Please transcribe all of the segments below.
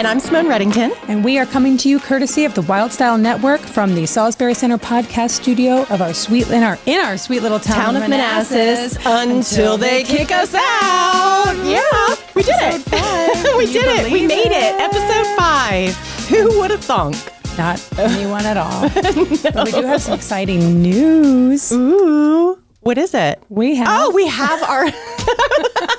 And I'm Simone Reddington. And we are coming to you courtesy of the Wylde Style Network from the Salisbury Center podcast studio of our sweet little town of Manassas until they kick us out. Yeah, we did it. We did it. We made it. Episode 5. Who would have thunk? Not anyone at all. No. But we do have some exciting news. Ooh. What is it? We have our...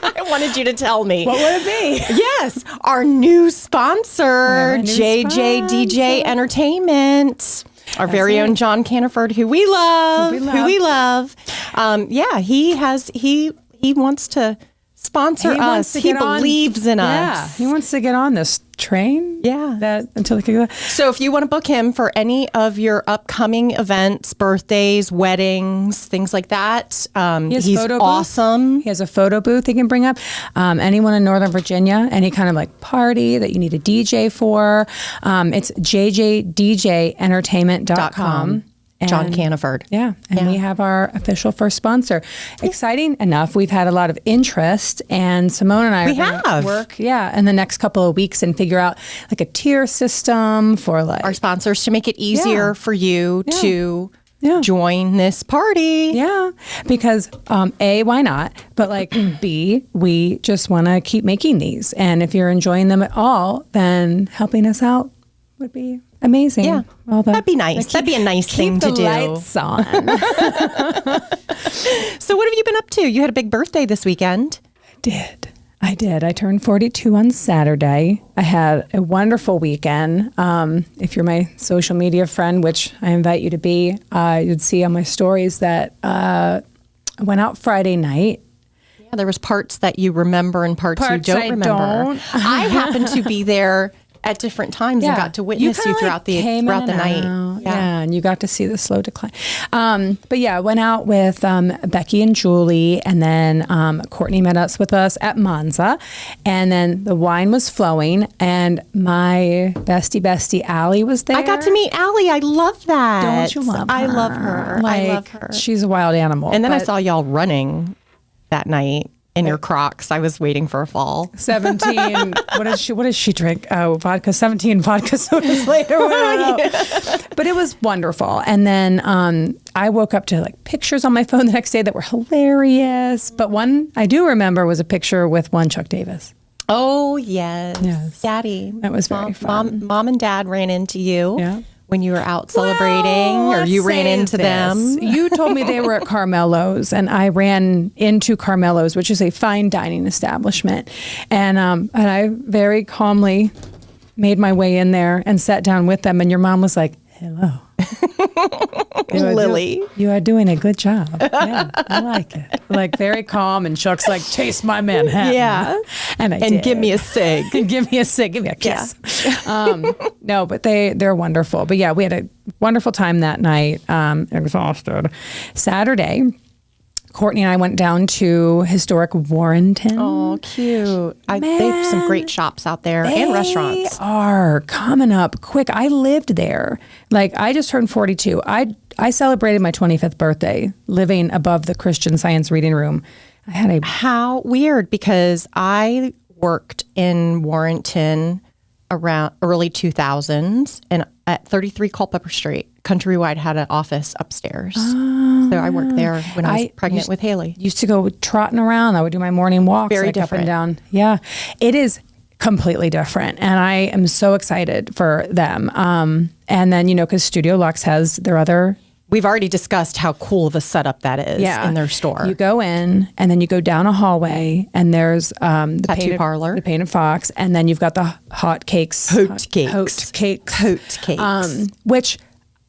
I wanted you to tell me. What would it be? Yes, our new sponsor, JJ Entertainment. Our very own John Caniford, who we love. He wants to sponsor us. He believes in us. He wants to get on this train. Yeah. Until they can go. So if you want to book him for any of your upcoming events, birthdays, weddings, things like that, he's awesome. He has a photo booth he can bring up. Anyone in Northern Virginia, any kind of like party that you need a DJ for. It's jjdjentertainment.com. John Caniford. Yeah. And we have our official first sponsor. Exciting enough. We've had a lot of interest, and Simone and I are going to work in the next couple of weeks and figure out like a tier system for like our sponsors to make it easier for you to join this party. Yeah. Because A, why not? But like B, we just want to keep making these. And if you're enjoying them at all, then helping us out would be amazing. Yeah. That'd be nice. That'd be a nice thing to do. Keep the lights on. So what have you been up to? You had a big birthday this weekend. I did. I turned 42 on Saturday. I had a wonderful weekend. If you're my social media friend, which I invite you to be, you'd see on my stories that I went out Friday night. Yeah, there was parts that you remember and parts you don't remember. I happened to be there at different times and got to witness you throughout the night. Yeah, and you got to see the slow decline. But yeah, I went out with Becky and Julie, and then Courtney met us with us at Monza, and then the wine was flowing, and my bestie Allie was there. I got to meet Allie. I love that. Don't you love her? I love her. Like, I love her. She's a wild animal. And then I saw y'all running that night. In your Crocs. I was waiting for a fall. 17. What does she drink? Oh, vodka. 17 vodka sodas later. But it was wonderful. And then I woke up to like pictures on my phone the next day that were hilarious. But one I do remember was a picture with one Chuck Davis. Oh, yes. Daddy. That was very fun. Mom and Dad ran into you. When you were out celebrating, or you ran into them? You told me they were at Carmelo's, and I ran into Carmelo's, which is a fine dining establishment. And I very calmly made my way in there and sat down with them. And your mom was like, "Hello, Lily. You are doing a good job. Yeah, I like it." Like very calm, and Chuck's like, "Taste my Manhattan." Yeah, and I did. Give me a cig. Give me a cig. Give me a kiss. Yeah. No, but they're wonderful. But yeah, we had a wonderful time that night. Exhausted. Saturday, Courtney and I went down to historic Warrenton. Oh, cute. They have some great shops out there and restaurants. They are coming up quick. I lived there. Like, I just turned 42. I celebrated my 25th birthday living above the Christian Science reading room. How weird, because I worked in Warrenton around early 2000s and at 33 Culpeper Street. Countrywide had an office upstairs. So I worked there when I was pregnant with Haley. Used to go trotting around. I would do my morning walks Very different. Up and down. Yeah. It is completely different. And I am so excited for them. And then, because Studio Luxe has their other... We've already discussed how cool of a setup that is in their store. You go in, and then you go down a hallway, and there's the tattoo parlor, the Painted Fox, and then you've got the hot cakes. Hoat cakes. Which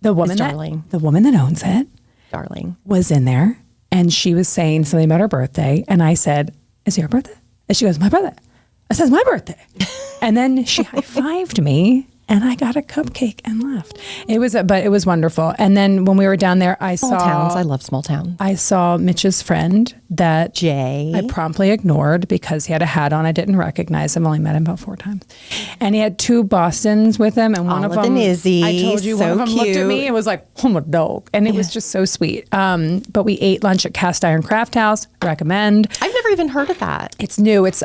the woman that owns it, darling, was in there, and she was saying something about her birthday, and I said, "Is it your birthday?" And she goes, "My birthday." I said, "My birthday." And then she high-fived me. And I got a cupcake and left. It was wonderful. And then when we were down there, I saw towns. I love small towns. I saw Mitch's friend that Jay. I promptly ignored because he had a hat on. I didn't recognize him. Only met him about 4 times. And he had 2 Bostons with him, and one of them, Izzy, I told you, so one of them cute. looked at me and was like, "Oh my dog," and it was just so sweet. But we ate lunch at Cast Iron Craft House. Recommend. I've never even heard of that. It's new. It's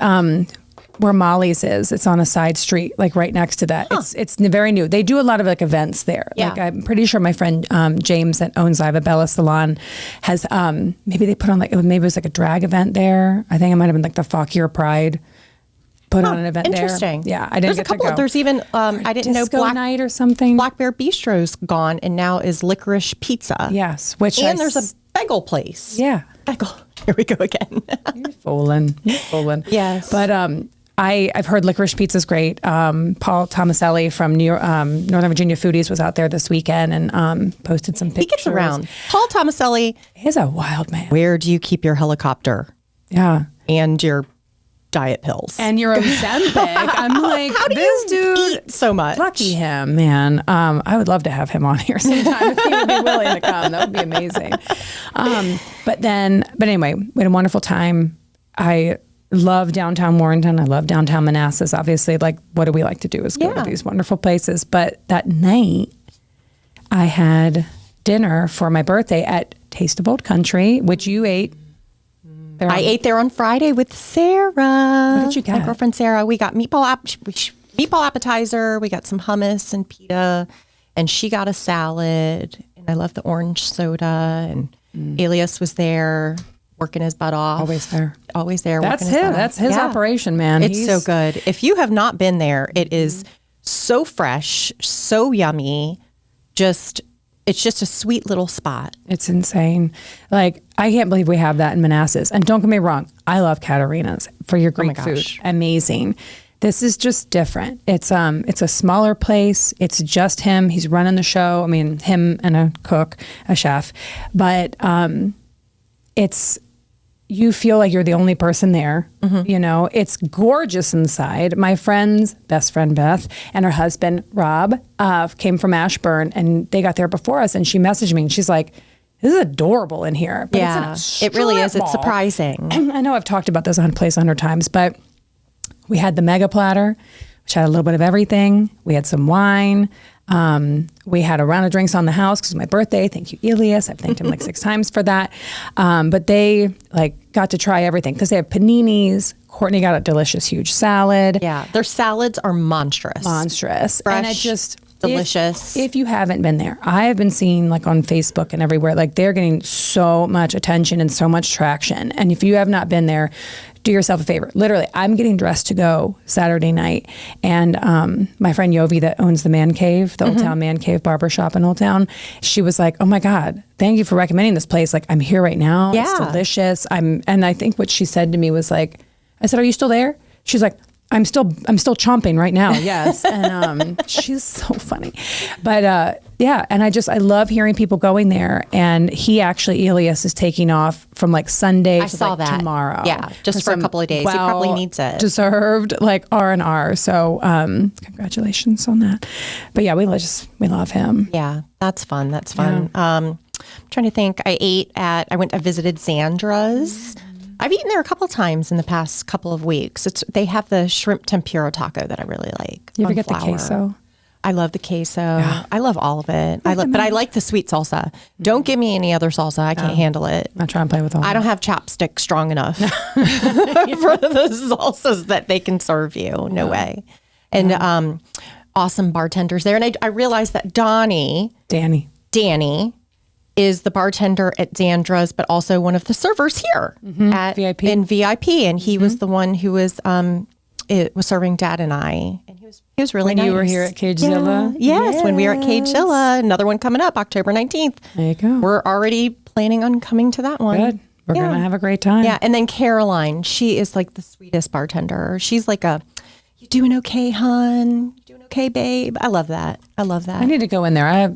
where Molly's is. It's on a side street, like right next to that. It's very new. They do a lot of like events there. Yeah. Like I'm pretty sure my friend James that owns Bella Salon has maybe they put on maybe it was like a drag event there. I think it might have been like the Fauquier Pride put on an event interesting. there. Yeah, I didn't There's a couple. There's even I didn't know Disco night or something. Black Bear Bistro's gone and now is Licorice Pizza. Yes, there's a bagel place. Yeah, bagel. Here we go again. You're fooling. Yes, but I've heard Licorice Pizza's great. Paul Tomaselli from Northern Virginia Foodies was out there this weekend and posted some pictures. He gets around. Paul Tomaselli is a wild man. Where do you keep your helicopter? Yeah, and your diet pills and your Ozempic. I'm like, how do this dude eat so much? Lucky him, man. I would love to have him on here sometime if he would be willing to come. That would be amazing. But anyway, we had a wonderful time. I love downtown Warrenton. I love downtown Manassas. Obviously, like, what do we like to do is go to these wonderful places. But that night, I had dinner for my birthday at Taste of Old Country, which you ate. I ate there on Friday with Sarah. What did you get? My girlfriend Sarah. We got meatball appetizer. We got some hummus and pita, and she got a salad. And I love the orange soda. And Elias was there working his butt off. Always there. That's him. That's his operation, man. It's so good. If you have not been there, it is so fresh, so yummy. It's just a sweet little spot. It's insane. Like, I can't believe we have that in Manassas. And don't get me wrong, I love Katarina's for your Greek food. Amazing. This is just different. It's a smaller place. It's just him. He's running the show. I mean, him and a cook, a chef. But you feel like you're the only person there. You know, it's gorgeous inside. My friend's best friend, Beth, and her husband, Rob, came from Ashburn, and they got there before us. And she messaged me, and she's like, this is adorable in here. But it's it really is. It's surprising. I know I've talked about this on Place 100 times, but we had the mega platter, which had a little bit of everything. We had some wine. We had a round of drinks on the house because it was my birthday. Thank you, Elias. I've thanked him like 6 times for that. But they got to try everything because they have paninis. Courtney got a delicious, huge salad. Yeah, their salads are monstrous. Fresh, and it just delicious. If you haven't been there, I have been seeing like on Facebook and everywhere, like they're getting so much attention and so much traction. And if you have not been there, do yourself a favor. Literally, I'm getting dressed to go Saturday night. And my friend Yovi that owns the Man Cave, the Old Town Man Cave barbershop in Old Town, she was like, oh my God, thank you for recommending this place. Like, I'm here right now. Yeah. It's delicious. And I think what she said to me was like, I said, are you still there? She's like, I'm still chomping right now. Yes. And she's so funny. But yeah, and I love hearing people going there. And Elias is taking off from like Sunday to tomorrow. Yeah, just for a couple of days. He probably needs it. Deserved like R&R. So congratulations on that. But yeah, we love him. Yeah, that's fun. That's fun. Yeah. I'm trying to think. I visited Zandra's. I've eaten there a couple times in the past couple of weeks. They have the shrimp tempura taco that I really like. You ever get the queso? I love the queso. Yeah. I love all of it. But I like the sweet salsa. Don't give me any other salsa. I can't handle it. I'm trying to play with all. I don't have chopsticks strong enough for the salsas that they can serve you. No way. And awesome bartenders there. And I realized that Danny is the bartender at Zandra's, but also one of the servers here at VIP. In VIP, and he was the one who was serving Dad and I, and he was really nice. When you were here at Cagezilla, yes, when we were at Cagezilla. Another one coming up October 19th. There you go. We're already planning on coming to that one. Good. We're gonna have a great time. Yeah, and then Caroline, she is like the sweetest bartender. She's like you doing okay, hon? You doing okay, babe? I love that. I need to go in there. I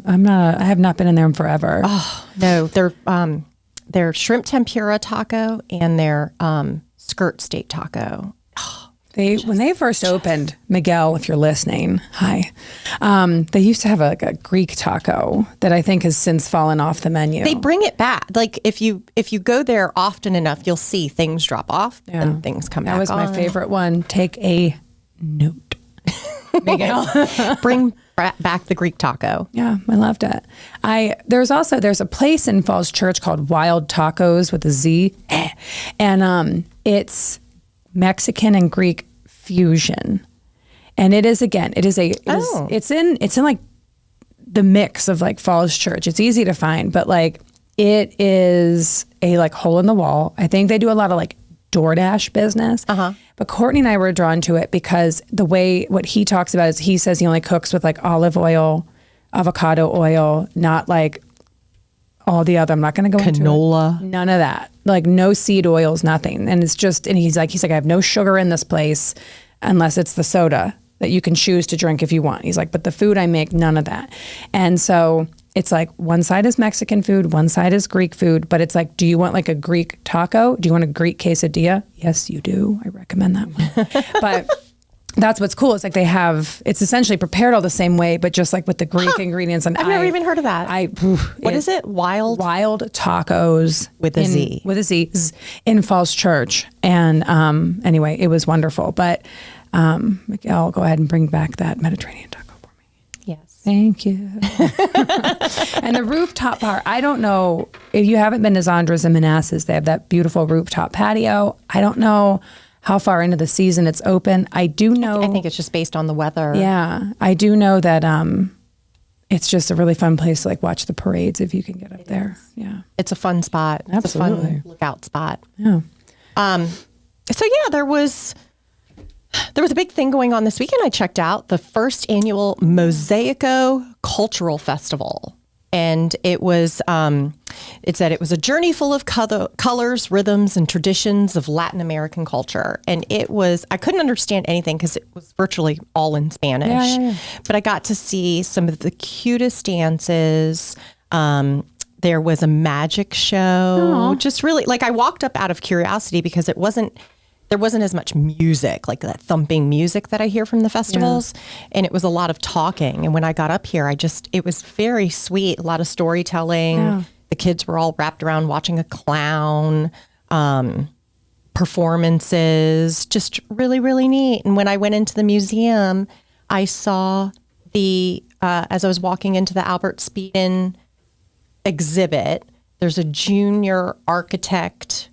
have not been in there in forever. Oh no, their shrimp tempura taco and their skirt steak taco. Oh, when they first opened, Miguel, if you're listening, hi. They used to have a Greek taco that I think has since fallen off the menu. They bring it back. Like if you go there often enough, you'll see things drop off and things come back on. That was my favorite one. Take a note. Miguel. Bring back the Greek taco. Yeah, I loved it. There's a place in Falls Church called Wylde Tacos with a Z, and it's Mexican and Greek fusion. And it is, again, it's in like the mix of like Falls Church. It's easy to find, but like it is a like hole in the wall. I think they do a lot of like DoorDash business. But Courtney and I were drawn to it because what he talks about is he says he only cooks with like olive oil, avocado oil, not like all the other, I'm not going to go canola, into it. None of that. Like no seed oils, nothing. And it's just, and he's like, I have no sugar in this place unless it's the soda that you can choose to drink if you want. He's like, but the food I make, none of that. And so it's like one side is Mexican food, one side is Greek food, but it's like, do you want like a Greek taco? Do you want a Greek quesadilla? Yes, you do. I recommend that one. But that's what's cool. It's like it's essentially prepared all the same way, but just like with the Greek ingredients. And I've never even heard of that. What is it? Wylde tacos with a Z. With a Z in Falls Church. And anyway, it was wonderful. But Miguel, go ahead and bring back that Mediterranean taco for me. Yes. Thank you. And the rooftop bar, I don't know if you haven't been to Zondra's in Manassas. They have that beautiful rooftop patio. I don't know how far into the season it's open. I do know. I think it's just based on the weather. Yeah. I do know that it's just a really fun place to like watch the parades if you can get up there. Yeah. It's a fun spot. Absolutely. It's a fun lookout spot. Yeah. So yeah, there was a big thing going on this weekend. I checked out the first annual Mosaico Cultural Festival. And it was, it said it was a journey full of colors, rhythms, and traditions of Latin American culture. And I couldn't understand anything because it was virtually all in Spanish. Yeah. But I got to see some of the cutest dances. There was a magic show. Just really, like I walked up out of curiosity because there wasn't as much music, like that thumping music that I hear from the festivals. And it was a lot of talking. And when I got up here, it was very sweet, a lot of storytelling. Yeah. The kids were all wrapped around watching a clown, performances, just really, really neat. And when I went into the museum, I saw as I was walking into the Albert Speeden exhibit, there's a junior architectural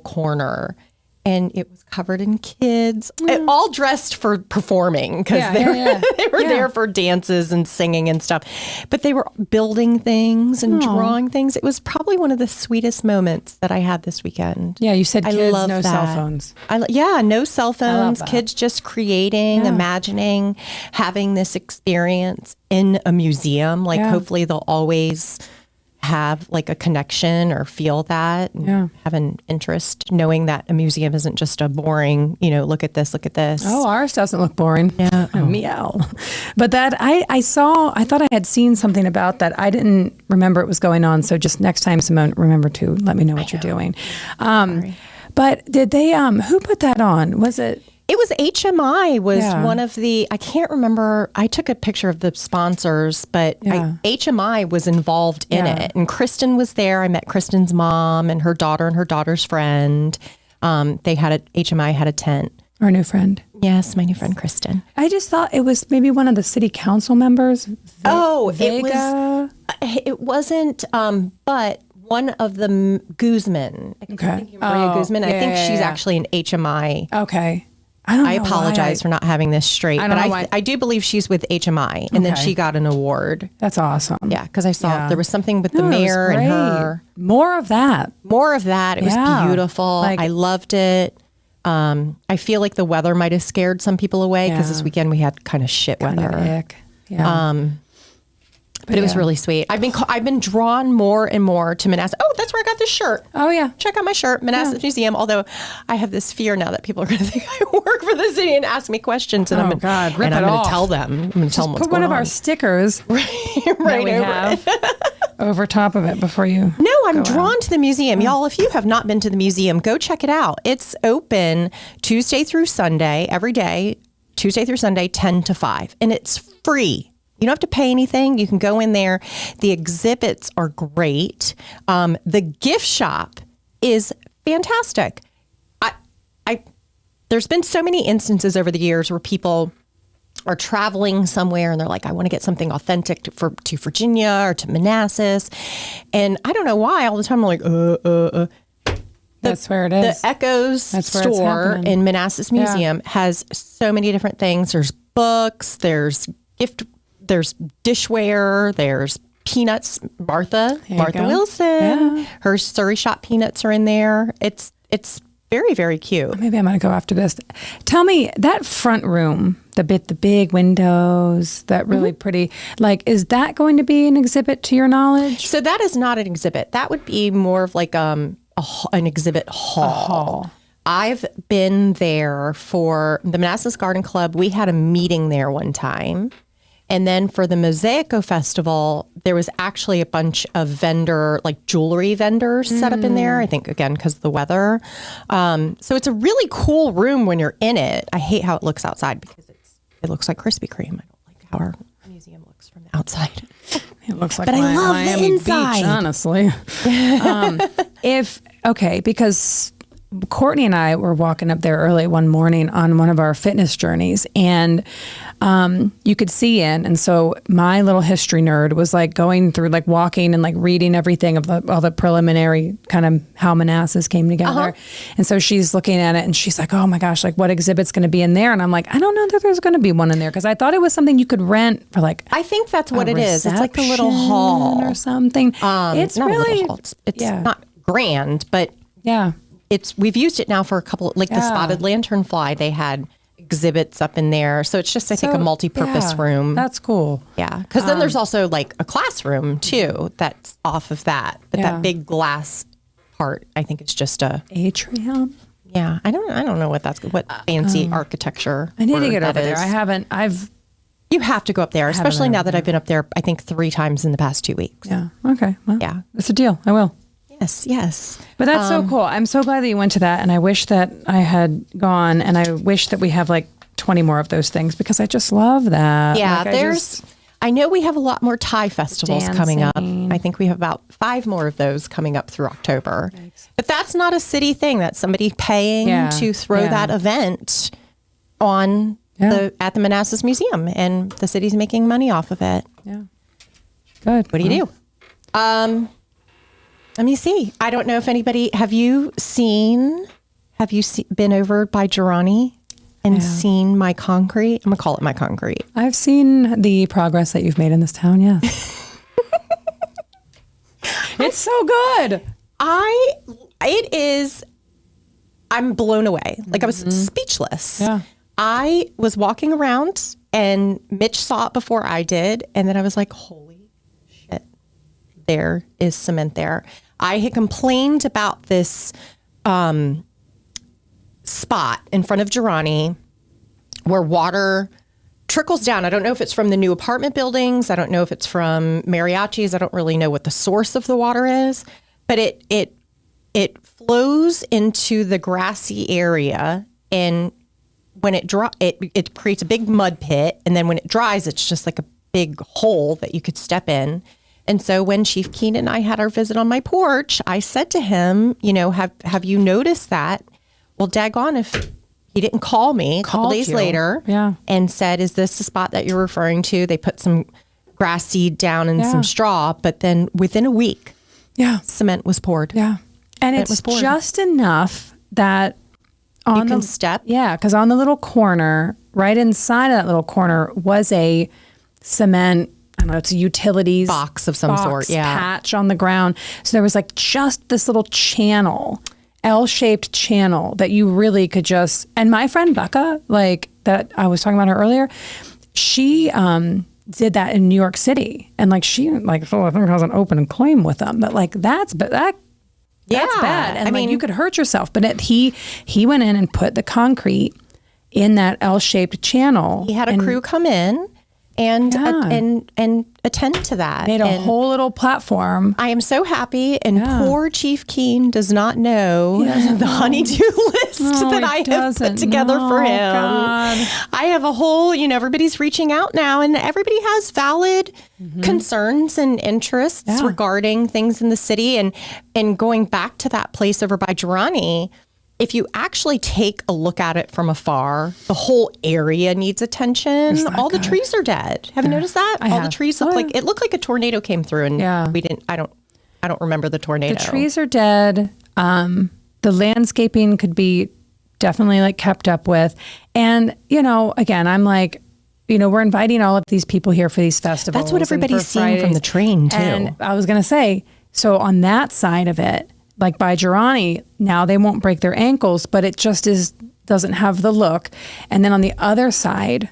corner. And it was covered in kids, all dressed for performing because they were there for dances and singing and stuff. But they were building things and drawing things. It was probably one of the sweetest moments that I had this weekend. Yeah, you said kids, no cell phones. No cell phones. Kids just creating, imagining, having this experience in a museum. Like hopefully they'll always have like a connection or feel that and have an interest, knowing that a museum isn't just a boring, look at this. Oh, ours doesn't look boring. Yeah. Meow. But that I thought I had seen something about that. I didn't remember it was going on. So just next time, Simone, remember to let me know what you're doing. But did they, who put that on? Was it? It was HMI was one of the, I can't remember, I took a picture of the sponsors, but HMI was involved in it. And Kristen was there. I met Kristen's mom and her daughter's friend. HMI had a tent. Our new friend. Yes, my new friend, Kristen. I just thought it was maybe one of the city council members. Vega? It wasn't, but one of the Guzman. I think Maria Guzman. I think she's actually an HMI. Okay. I apologize for not having this straight, but I do believe she's with HMI, and then she got an award. That's awesome. Yeah, because I saw there was something with the mayor and her. More of that. It was beautiful. I loved it. I feel like the weather might have scared some people away because this weekend we had kind of shit weather. But it was really sweet. I've been drawn more and more to Manassas. Oh, that's where I got this shirt. Oh, yeah. Check out my shirt, Manassas Museum. Although I have this fear now that people are going to think I work for the city and ask me questions. And I'm going to tell them. I'm going to tell them what's going on. Put one of our stickers that we have over top of it before you I'm drawn to the museum. Y'all, if you have not been to the museum, go check it out. It's open Tuesday through Sunday, every day, Tuesday through Sunday, 10 to 5. And it's free. You don't have to pay anything. You can go in there. The exhibits are great. The gift shop is fantastic. There's been so many instances over the years where people are traveling somewhere and they're like, I want to get something authentic to Virginia or to Manassas. And I don't know why all the time I'm like, That's where it is. The Echoes store in Manassas Museum has so many different things. There's books, there's there's dishware, there's peanuts. Martha Wilson, her Surrey shop peanuts are in there. It's very, very cute. Maybe I'm going to go after this. Tell me, that front room, the big windows, that really pretty, like, is that going to be an exhibit to your knowledge? So that is not an exhibit. That would be more of like an exhibit hall. I've been there for the Manassas Garden Club. We had a meeting there one time. And then for the Mosaico Festival, there was actually a bunch of jewelry vendors set up in there, I think, again, because of the weather. So it's a really cool room when you're in it. I hate how it looks outside because it looks like Krispy Kreme. I don't like how our museum looks from the outside. It looks like but I love Miami the inside. Beach, honestly. Because Courtney and I were walking up there early one morning on one of our fitness journeys, and you could see in. And so my little history nerd was like going through, like walking and like reading everything of all the preliminary kind of how Manassas came together. And so she's looking at it and she's like, oh my gosh, like what exhibit's going to be in there? And I'm like, I don't know that there's going to be one in there, because I thought it was something you could rent for like. I think that's what it is. It's like a little hall or something. It's not really, a little hall. It's not grand, but we've used it now for a couple, like the Spotted Lanternfly, they had exhibits up in there. So it's just, I think, a multi-purpose room. That's cool. Yeah. Because then there's also like a classroom too that's off of that. But that big glass part, I think it's just a atrium. Yeah. I don't know what fancy architecture. I need to get over there. I haven't. You have to go up there, especially now that I've been up there, I think 3 times in the past 2 weeks. Yeah. Okay. Well, yeah. It's a deal. I will. Yes. But that's so cool. I'm so glad that you went to that. And I wish that I had gone, and I wish that we have like 20 more of those things, because I just love that. Yeah. I know we have a lot more Thai festivals coming up. I think we have about 5 more of those coming up through October. Thanks. But that's not a city thing. That's somebody paying to throw that event on at the Manassas Museum, and the city's making money off of it. Yeah. Good. What do you do? Let me see. I don't know if anybody, have you been over by Girani and seen my concrete? I'm going to call it my concrete. I've seen the progress that you've made in this town, yeah. It's so good. I'm blown away. Like, I was speechless. Yeah. I was walking around and Mitch saw it before I did. And then I was like, holy shit, there is cement there. I had complained about this spot in front of Girani where water trickles down. I don't know if it's from the new apartment buildings. I don't know if it's from mariachis. I don't really know what the source of the water is, but it flows into the grassy area, and when it creates a big mud pit, and then when it dries, it's just like a big hole that you could step in. And so when Chief Keenan and I had our visit on my porch, I said to him, have you noticed that? Well, daggone if he didn't call me a couple days later and said, is this the spot that you're referring to? They put some grass seed down and some straw, but then within a week, cement was poured. Yeah. And it's just enough that you can step. Yeah, because on the little corner, right inside of that little corner was a cement, I don't know, it's a utilities box of some sort, patch on the ground. So there was like just this little channel, L-shaped channel that you really could just, and my friend Becca, like that I was talking about her earlier, she did that in New York City. And like she, I think has an open claim with them, but like that's bad. And I mean, you could hurt yourself. But he went in and put the concrete in that L-shaped channel. He had a crew come in and attend to that. Made a whole little platform. I am so happy. And poor Chief Keen does not know the honey-do list that I have put together for him. God. I have a whole, everybody's reaching out now, and everybody has valid concerns and interests regarding things in the city. And going back to that place over by Girani, if you actually take a look at it from afar, the whole area needs attention. All the trees are dead. Have you noticed that? The trees look like, it looked like a tornado came through, and we didn't, I don't remember the tornado. The trees are dead. The the landscaping could be definitely like kept up with. And, again, I'm like, we're inviting all of these people here for these festivals. That's what everybody's seeing from the train too. And I was going to say, so on that side of it, like by Girani, now they won't break their ankles, but it just doesn't have the look. And then on the other side,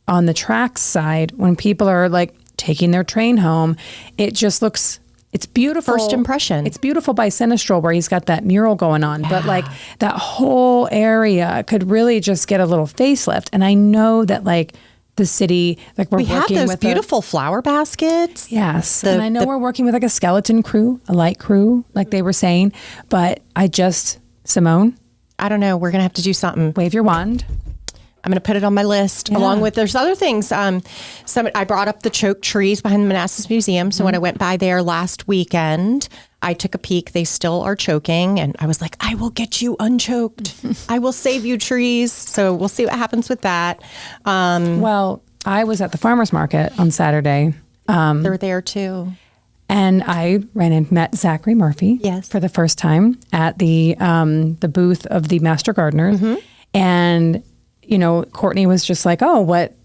on the tracks side, when people are like taking their train home, it just looks, it's beautiful. First impression. It's beautiful by Sinistral where he's got that mural going on, but like that whole area could really just get a little facelift. And I know that like the city, like we have working those with beautiful flower baskets. Yes. And I know we're working with like a skeleton crew, a light crew, like they were saying, but Simone, I don't know. We're going to have to do something. Wave your wand. I'm going to put it on my list along with, there's other things. I brought up the choke trees behind the Manassas Museum. So when I went by there last weekend, I took a peek. They still are choking. And I was like, I will get you unchoked. I will save you, trees. So we'll see what happens with that. Well, I was at the farmer's market on Saturday. They're there too. And I ran and met Zachary Murphy for the first time at the booth of the Master Gardeners. And Courtney was just like, oh, what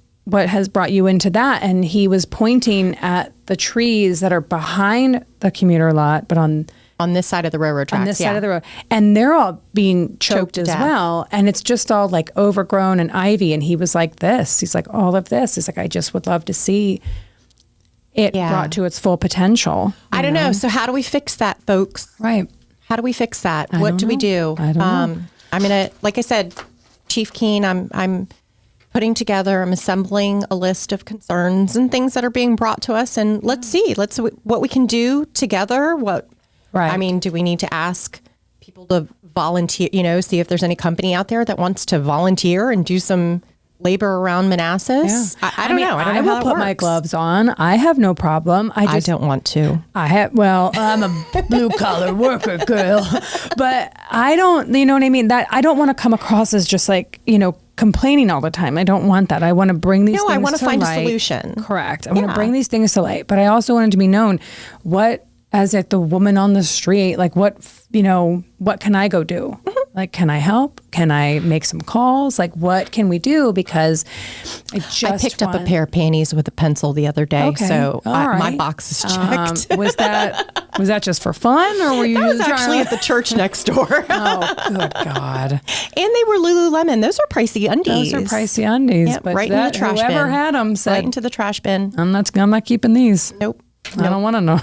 has brought you into that? And he was pointing at the trees that are behind the commuter lot, but on this side of the railroad tracks. On this side of the road. And they're all being choked as well. And it's just all like overgrown and ivy. And he was like this. He's like, all of this. He's like, I just would love to see it brought to its full potential. I don't know. So how do we fix that, folks? Right. How do we fix that? What do we do? I don't know. I'm going to, like I said, Chief Keen, I'm putting together, I'm assembling a list of concerns and things that are being brought to us. And let's see what we can do together. I mean, do we need to ask people to volunteer, see if there's any company out there that wants to volunteer and do some labor around Manassas? Yeah. I don't know. I don't know will how it put my works. gloves on. I have no problem. I don't want to. I'm a blue collar worker girl, but I don't, you know what I mean? That I don't want to come across as just like, complaining all the time. I don't want that. I want to bring these things to light. I want to find a solution. Correct. I want to bring these things to light, but I also want it to be known as like the woman on the street, like what can I go do? Like, can I help? Can I make some calls? Like, what can we do? Because I picked up a pair of panties with a pencil the other day. Okay. So right. My box is checked. Was that just for fun, or were you? That was actually at the church next door. Oh, good God! And they were Lululemon. Those are pricey undies. Those are pricey undies. Yep, but right in the trash bin. Whoever had them said, right into the trash bin. I'm not keeping these. Nope. I don't want to know.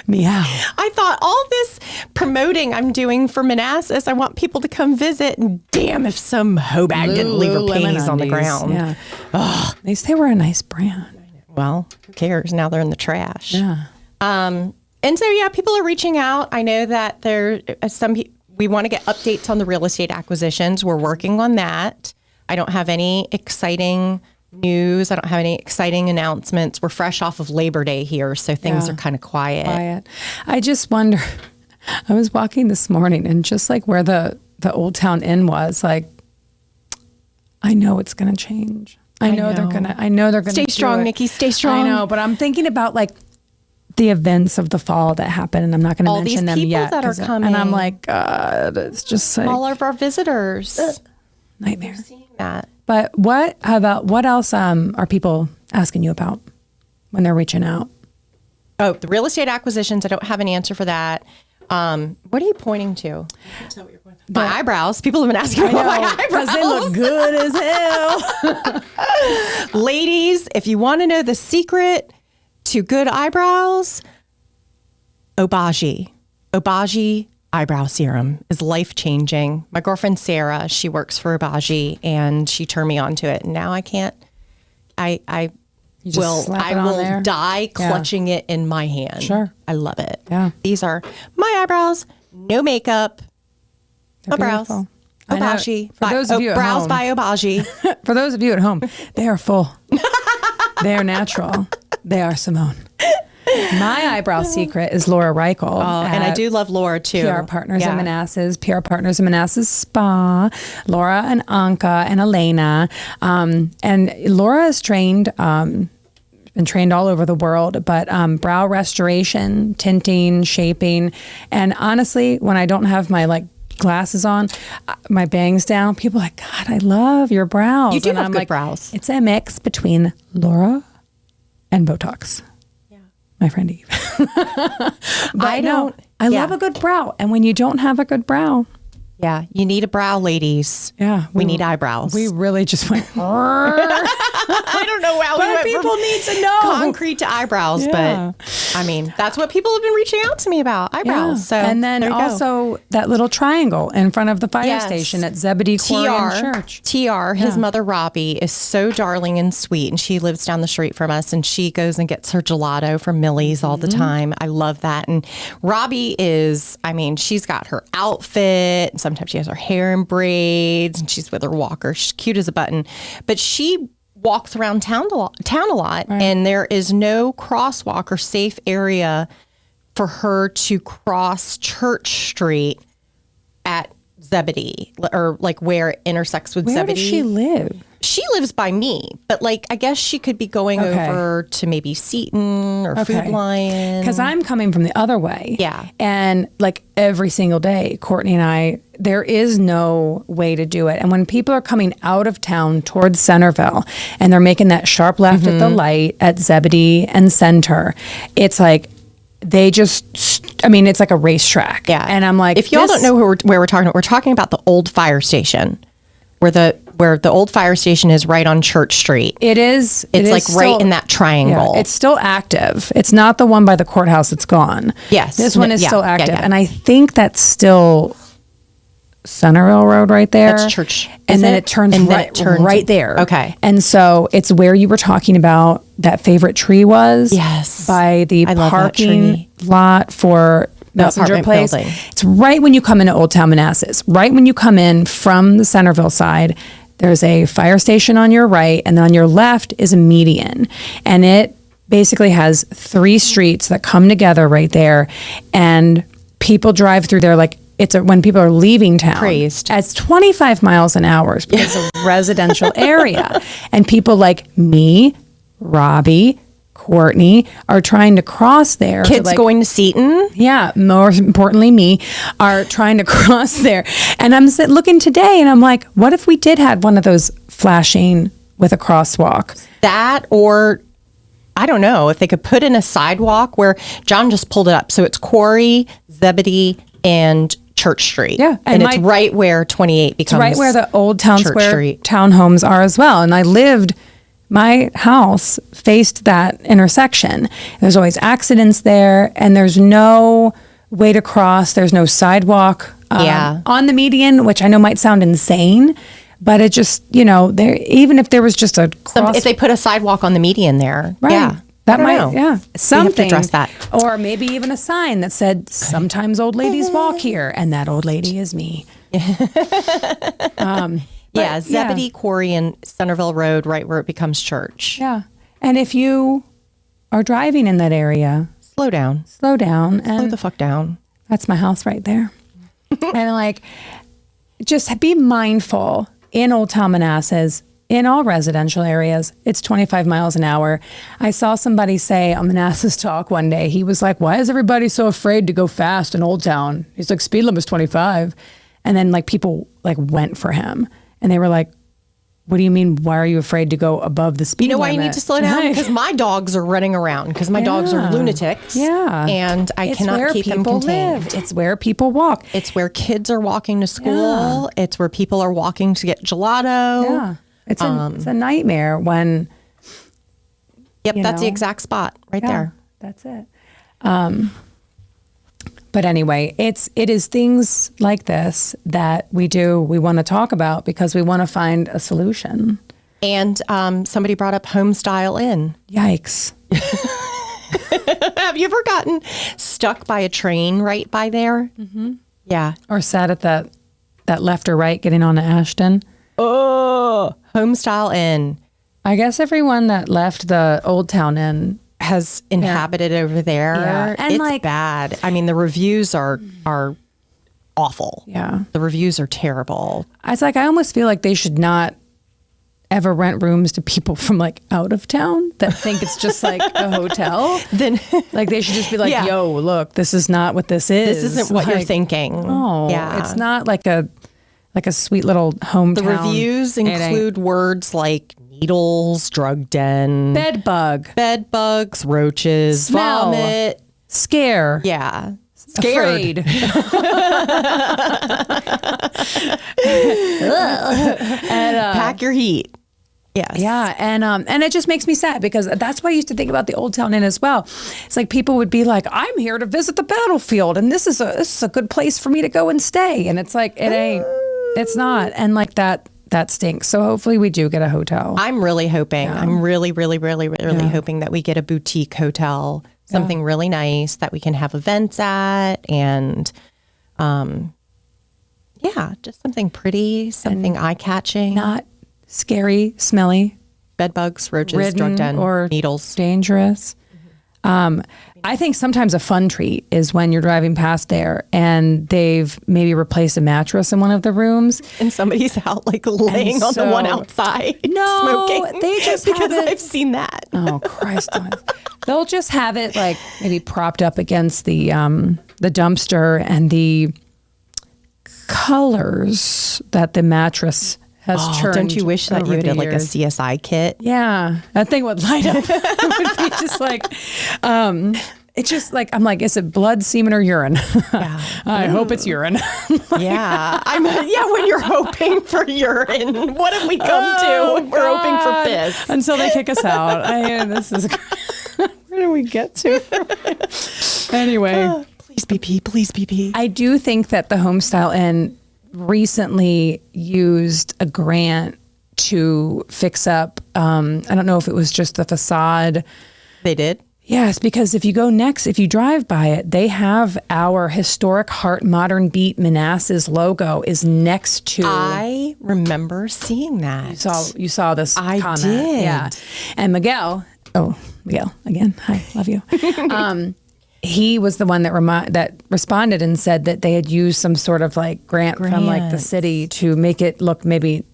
Meow. I thought all this promoting I'm doing for Manassas, I want people to come visit. And damn if some hoe bag didn't leave her panties on the ground. Yeah. Ugh. At least they were a nice brand. Well, who cares? Now they're in the trash. Yeah. And so, people are reaching out. I know that there are we want to get updates on the real estate acquisitions. We're working on that. I don't have any exciting news. I don't have any exciting announcements. We're fresh off of Labor Day here, so things are kind of quiet. I just wonder, I was walking this morning and just like where the Old Town Inn was, like, I know it's going to change. I know they're going to stay strong, Nicki, stay strong. I know, but I'm thinking about like the events of the fall that happen, and I'm not going to mention them yet. All these people that are coming. And I'm like, God, it's just like all of our visitors. Nightmare. Seeing that. But what else are people asking you about when they're reaching out? Oh, the real estate acquisitions. I don't have an answer for that. What are you pointing to? I can't tell what you're pointing to. My eyebrows. People have been asking about my eyebrows. Because they look good as hell. Ladies, if you want to know the secret to good eyebrows, Obagi eyebrow serum is life-changing. My girlfriend Sarah, she works for Obagi, and she turned me on to it. And now I can't. I will die clutching it in my hand. Sure. I love it. Yeah. These are my eyebrows, no makeup. They're brows. beautiful. Obagi. For those of you at brows home, by Obagi. For those of you at home, they are full. They are natural. They are Simone. My eyebrow secret is Laura Reichel. Oh, and I do love Laura too. PR Partners in Manassas, PR Partners in Manassas Spa, Laura and Anka and Elena. And Laura is trained, been been trained all over the world, but brow restoration, tinting, shaping. And honestly, when I don't have my like glasses on, my bangs down, people are like, God, I love your brows. You do and have I'm good like, brows. It's a mix between Laura and Botox. Yeah. My friend Eve. I love a good brow. And when you don't have a good brow, yeah, you need a brow, ladies. Yeah. We need eyebrows. We really just went, I don't know how but people need to know. Concrete to eyebrows, Yeah. but I mean, that's what people have been reaching out to me about, eyebrows. Yeah. So and then there you also that little triangle in front of the fire Yes. station at Zebedee Church. TR, his mother Robbie is so darling and sweet, and she lives down the street from us, and she goes and gets her gelato from Millie's all the time. I love that. And Robbie is, I mean, she's got her outfit, and sometimes she has her hair in braids, and she's with her walker. She's cute as a button, but she walks around town a lot, Right. and there is no crosswalk or safe area for her to cross Church Street at Zebedee, or like where it intersects with Where Zebedee. does she live? She lives by me, but like I guess she could be going over to maybe Seton or Food Lion. Because I'm coming from the other way. Yeah. And like every single day, Courtney and I, there is no way to do it. And when people are coming out of town towards Centerville and they're making that sharp left at the light at Zebedee and Center, it's like they just, I mean, it's like a racetrack. Yeah. And I'm like, if y'all don't know where we're talking about the old fire station, where the old fire station is right on Church Street. It's like right in that triangle. Yeah, it's still active. It's not the one by the courthouse. It's gone. Yes. This one is still active. Yeah. And I think that's still Centerville Road right there. That's Church. And then it turns right there. Okay. And so it's where you were talking about that favorite tree was. Yes. By the I love that parking tree. lot for Messenger apartment Place. building. It's right when you come into Old Town Manassas. Right when you come in from the Centerville side, there's a fire station on your right, and then on your left is a median. And it basically has 3 streets that come together right there. And people drive through there like when people are leaving town. Crazed. It's 25 miles an hour because it's a residential area. And people like me, Robbie, Courtney are trying to cross there. Kids going to Seton. Yeah, more importantly, me, are trying to cross there. And I'm looking today and I'm like, what if we did have one of those flashing with a crosswalk? That, or I don't know, if they could put in a sidewalk where John just pulled it up. So it's Quarry, Zebedee, and Church Street. Yeah. And it's right where 28 becomes. It's right where the old Town Church Square Street. townhomes are as well. And my house faced that intersection. There's always accidents there, and there's no way to cross. There's no sidewalk on the median, which I know might sound insane, but it just, there, even if there was just a cross. If they put a sidewalk on the median there. Right. Yeah. That I might, don't know. yeah. Something. We have to address that. Or maybe even a sign that said, sometimes old ladies walk here, and that old lady is me. Zebedee, Quarry, and Centerville Road, right where it becomes Church. Yeah. And if you are driving in that area, Slow down. slow down. Slow And the fuck down. that's my house right there. And just be mindful in Old Town Manassas, in all residential areas, it's 25 miles an hour. I saw somebody say on Manassas Talk one day, he was like, why is everybody so afraid to go fast in Old Town? He's like, speed limit is 25. And then people went for him. And they were like, what do you mean? Why are you afraid to go above the speed limit? You know why you need to slow down? Because my dogs are running around, because my dogs are lunatics. Yeah. And I cannot keep them contained. Live. It's where people walk. It's where kids are walking to school. Yeah. It's where people are walking to get gelato. Yeah. It's a nightmare when. Yep, that's the exact spot right there. That's it. But anyway, it is things like this that we want to talk about because we want to find a solution. And somebody brought up home style inn. Yikes. Have you ever gotten stuck by a train right by there? Mm-hmm. Yeah. Or sat at that left or right getting on to Ashton? Oh, home style inn. I guess everyone that left the Old Town Inn has inhabited over there. Yeah. And it's bad. I mean, the reviews are awful. Yeah. The reviews are terrible. I almost feel like they should not ever rent rooms to people from like out of town that think it's just like a hotel, Then like they should just be like, Yeah. yo, look, this is not what this is. this isn't what you're Like, thinking. Oh, yeah. it's not like a sweet little hometown. The reviews It ain't. include words like needles, drug den, Bed bug, bed bugs, roaches, Smell. vomit. scare, Yeah. afraid. Pack your heat. Yes. Yeah, and it just makes me sad because that's what I used to think about the Old Town Inn as well. It's like people would be like, "I'm here to visit the battlefield, and this is a good place for me to go and stay." And it's like it ain't, it's not, and like that stinks. So hopefully we do get a hotel. I'm really hoping. I'm really hoping that we get a boutique hotel, something really nice that we can have events at, and just something pretty, something eye-catching. Not scary, smelly, Bed bugs, roaches, ridden, drug den, or needles. dangerous. I think sometimes a fun treat is when you're driving past there and they've maybe replaced a mattress in one of the rooms. And somebody's out like laying on the one outside No, smoking. they just because have it- I've seen that. Oh Christ! They'll just have it like maybe propped up against the dumpster, and the colors that the mattress has churned. Don't you wish that over you the did like a years. CSI kit? Yeah, that thing would light up. It would be just like, it's just like, I'm like, is it blood, semen, or urine? Yeah. I hope it's urine. Yeah. When you're hoping for urine, what have we come to? We're hoping for piss. Until they kick us out. This is, where do we get to? Anyway. Please be pee. Please be pee. I do think that the Homestyle Inn recently used a grant to fix up, I don't know if it was just the facade. They did? Yes, because if you drive by it, they have our historic Heart Modern Beat Manassas logo is next to. I remember seeing that. You saw this I comment. did. Yeah. And Miguel again, hi, love you. He was the one that responded and said that they had used some sort of like grant from like the city to make it look maybe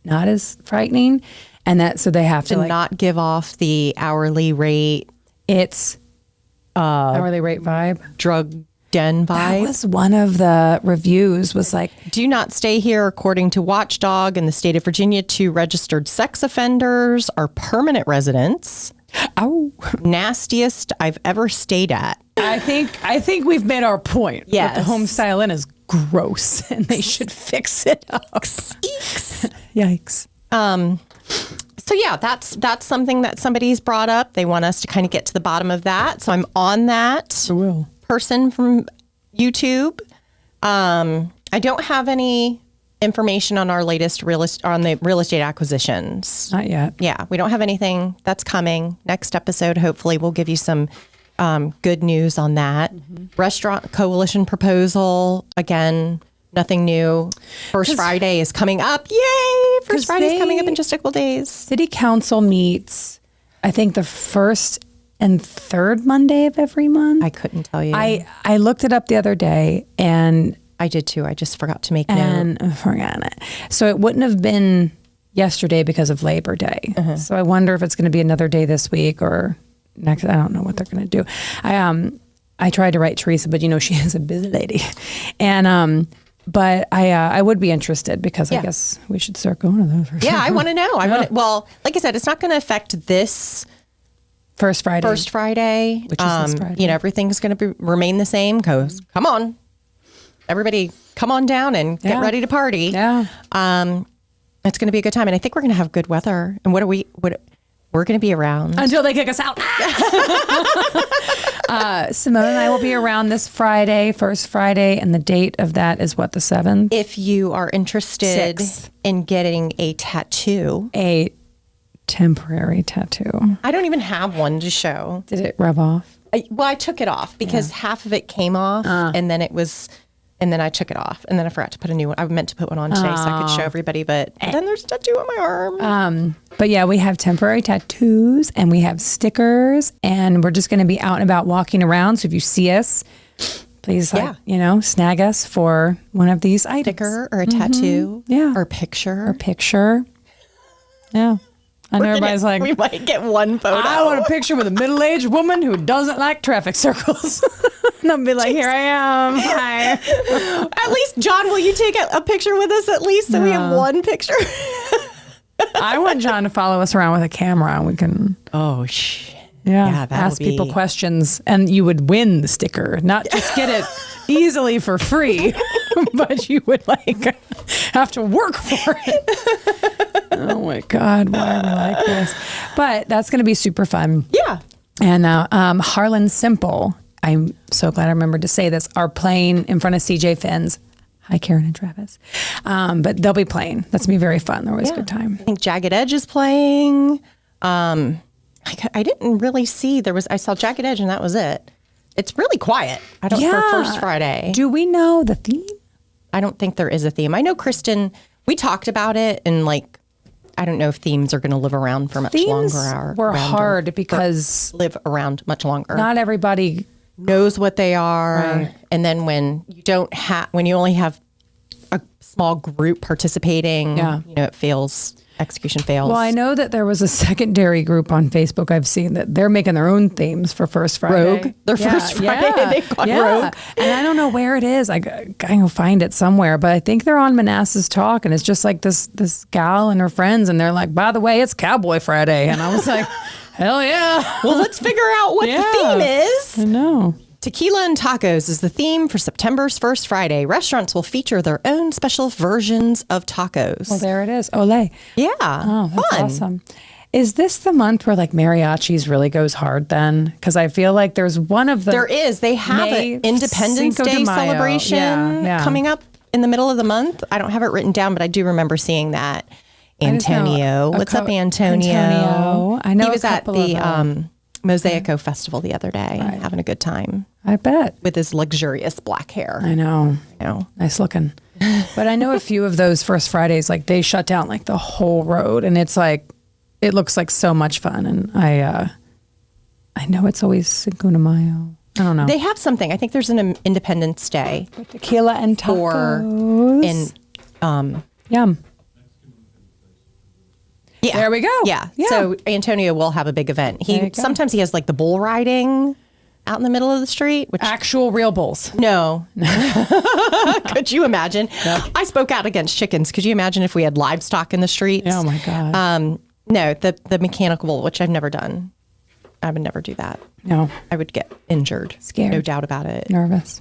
not as frightening, and that so they have to like, not give off the hourly rate. It's hourly rate vibe. Drug den That vibe. was one of the reviews was like, Do not stay here, according to Watchdog in the state of Virginia. 2 registered sex offenders are permanent residents. oh, Nastiest I've ever stayed at. I think we've made our point. Yes. That the Homestyle Inn is gross and they should fix it up. Yikes. So yeah, that's something that somebody's brought up. They want us to kind of get to the bottom of that. So I'm on that person from YouTube. I don't have any information on our latest real estate acquisitions. Not yet. Yeah, we don't have anything that's coming. Next episode, hopefully, we'll give you some good news on that. Restaurant coalition proposal, again, nothing new. First Friday is coming up. Yay! First Friday is coming up in just a couple days. City Council meets, I think, the first and third Monday of every month. I couldn't tell you. I looked it up the other day and I did too. I just forgot to make note. and I forgot it. So it wouldn't have been yesterday because of Labor Day. So I wonder if it's going to be another day this week or next. I don't know what they're going to do. I tried to write Teresa, but she is a busy lady, and but I would be interested because I guess we should start going to those. Yeah, I want to know. Well, like I said, it's not going to affect this First Friday, which is this Friday. Everything's going to remain the same. Cause come on, everybody, come on down and get ready to party. Yeah. It's going to be a good time, and I think we're going to have good weather. And we're going to be around Until they kick us out. Simone and I will be around this Friday, first Friday, and the date of that is what, the 7th? If you are interested 6th. in getting a tattoo, A temporary tattoo. I don't even have one to show. Did it rub off? I took it off because half of it came off, and then I took it off, and then I forgot to put a new one. I meant to put one on today so I could show everybody, but then there's a tattoo on my arm. But yeah, we have temporary tattoos and we have stickers, and we're just going to be out and about walking around. So if you see us, please, snag us for one of these items. Sticker or a tattoo, Yeah. or a picture. Or picture. Yeah. I know everybody's like, we might get one photo. I want a picture with a middle-aged woman who doesn't like traffic circles. And I'll be like, here I am. Hi. At least, John, will you take a picture with us at least so we have one picture? I want John to follow us around with a camera and we can. Oh, shit. Yeah, ask people questions and you would win the sticker, not just get it easily for free, but you would like have to work for it. Oh my God, why are we like this? But that's going to be super fun. Yeah. And Harlan Simple, I'm so glad I remembered to say this, are playing in front of CJ Finn's. Hi, Karen and Travis. But they'll be playing. That's going to be very fun. They're always a good time. I think Jagged Edge is playing. I didn't really see I saw Jagged Edge and that was it. It's really quiet. For First Friday. Do we know the theme? I don't think there is a theme. I know Kristen, we talked about it and like, I don't know if themes are going to live around for much longer. Themes were hard because live around much longer. Not everybody knows what they are. Right. And then when you only have a small group participating, execution fails. Well, I know that there was a secondary group on Facebook I've seen that they're making their own themes for First Friday. Rogue. First Friday. They've gone Rogue. And I don't know where it is. I can find it somewhere, but I think they're on Manassas Talk and it's just like this gal and her friends and they're like, by the way, it's Cowboy Friday. And I was like, hell yeah. Well, let's figure out what the theme is. I know. Tequila and tacos is the theme for September's First Friday. Restaurants will feature their own special versions of tacos. Well, there it is. Olé. Yeah. Oh, that's fun. awesome. Is this the month where like mariachis really goes hard then? Because I feel like there's one of the... There is. They have an Independence Cinco de Day Mayo. celebration coming up in the middle of the month. I don't have it written down, but I do remember seeing that. Antonio. What's up, Antonio? I know he was at the Mosaico Festival the other day, having a good time. I bet. With his luxurious black hair. I know. Nice looking. But I know a few of those First Fridays, like they shut down like the whole road and it's like, it looks like so much fun. And I know it's always Cinco de Mayo. I don't know. They have something. I think there's an Independence Day. Tequila and tacos. Yum. Yeah. There we go. Yeah. So Antonio will have a big event. Sometimes he has like the bull riding out in the middle of the street. Which actual real bulls. No. Could you imagine? Yep. I spoke out against chickens. Could you imagine if we had livestock in the streets? Oh my God. No, the mechanical bull, which I've never done. I would never do that. No. I would get injured. Scared. No doubt about it. Nervous.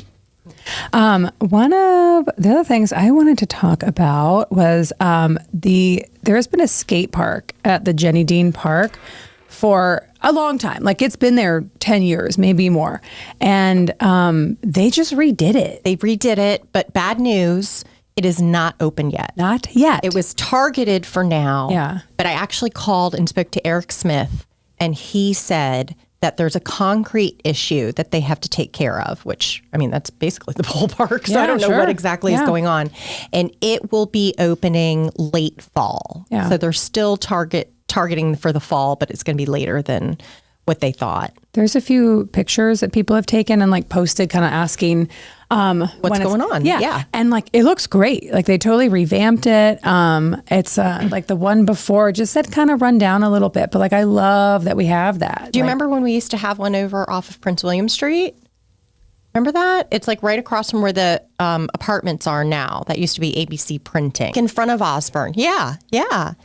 One of the other things I wanted to talk about was there has been a skate park at the Jenny Dean Park for a long time. Like it's been there 10 years, maybe more. And they just redid it. They redid it, but bad news, it is not open yet. Not yet. It was targeted for now. Yeah. But I actually called and spoke to Eric Smith, and he said that there's a concrete issue that they have to take care of, which, I mean, that's basically the whole park. So I don't know what exactly is going on. And it will be opening late fall. Yeah. So they're still targeting for the fall, but it's going to be later than what they thought. There's a few pictures that people have taken and like posted kind of asking what's going on. Yeah. And like, it looks great. Like they totally revamped it. It's like the one before just said kind of run down a little bit, but like, I love that we have that. Do you remember when we used to have one over off of Prince William Street? Remember that? It's like right across from where the apartments are now. That used to be ABC Printing in front of Osborne. Yeah.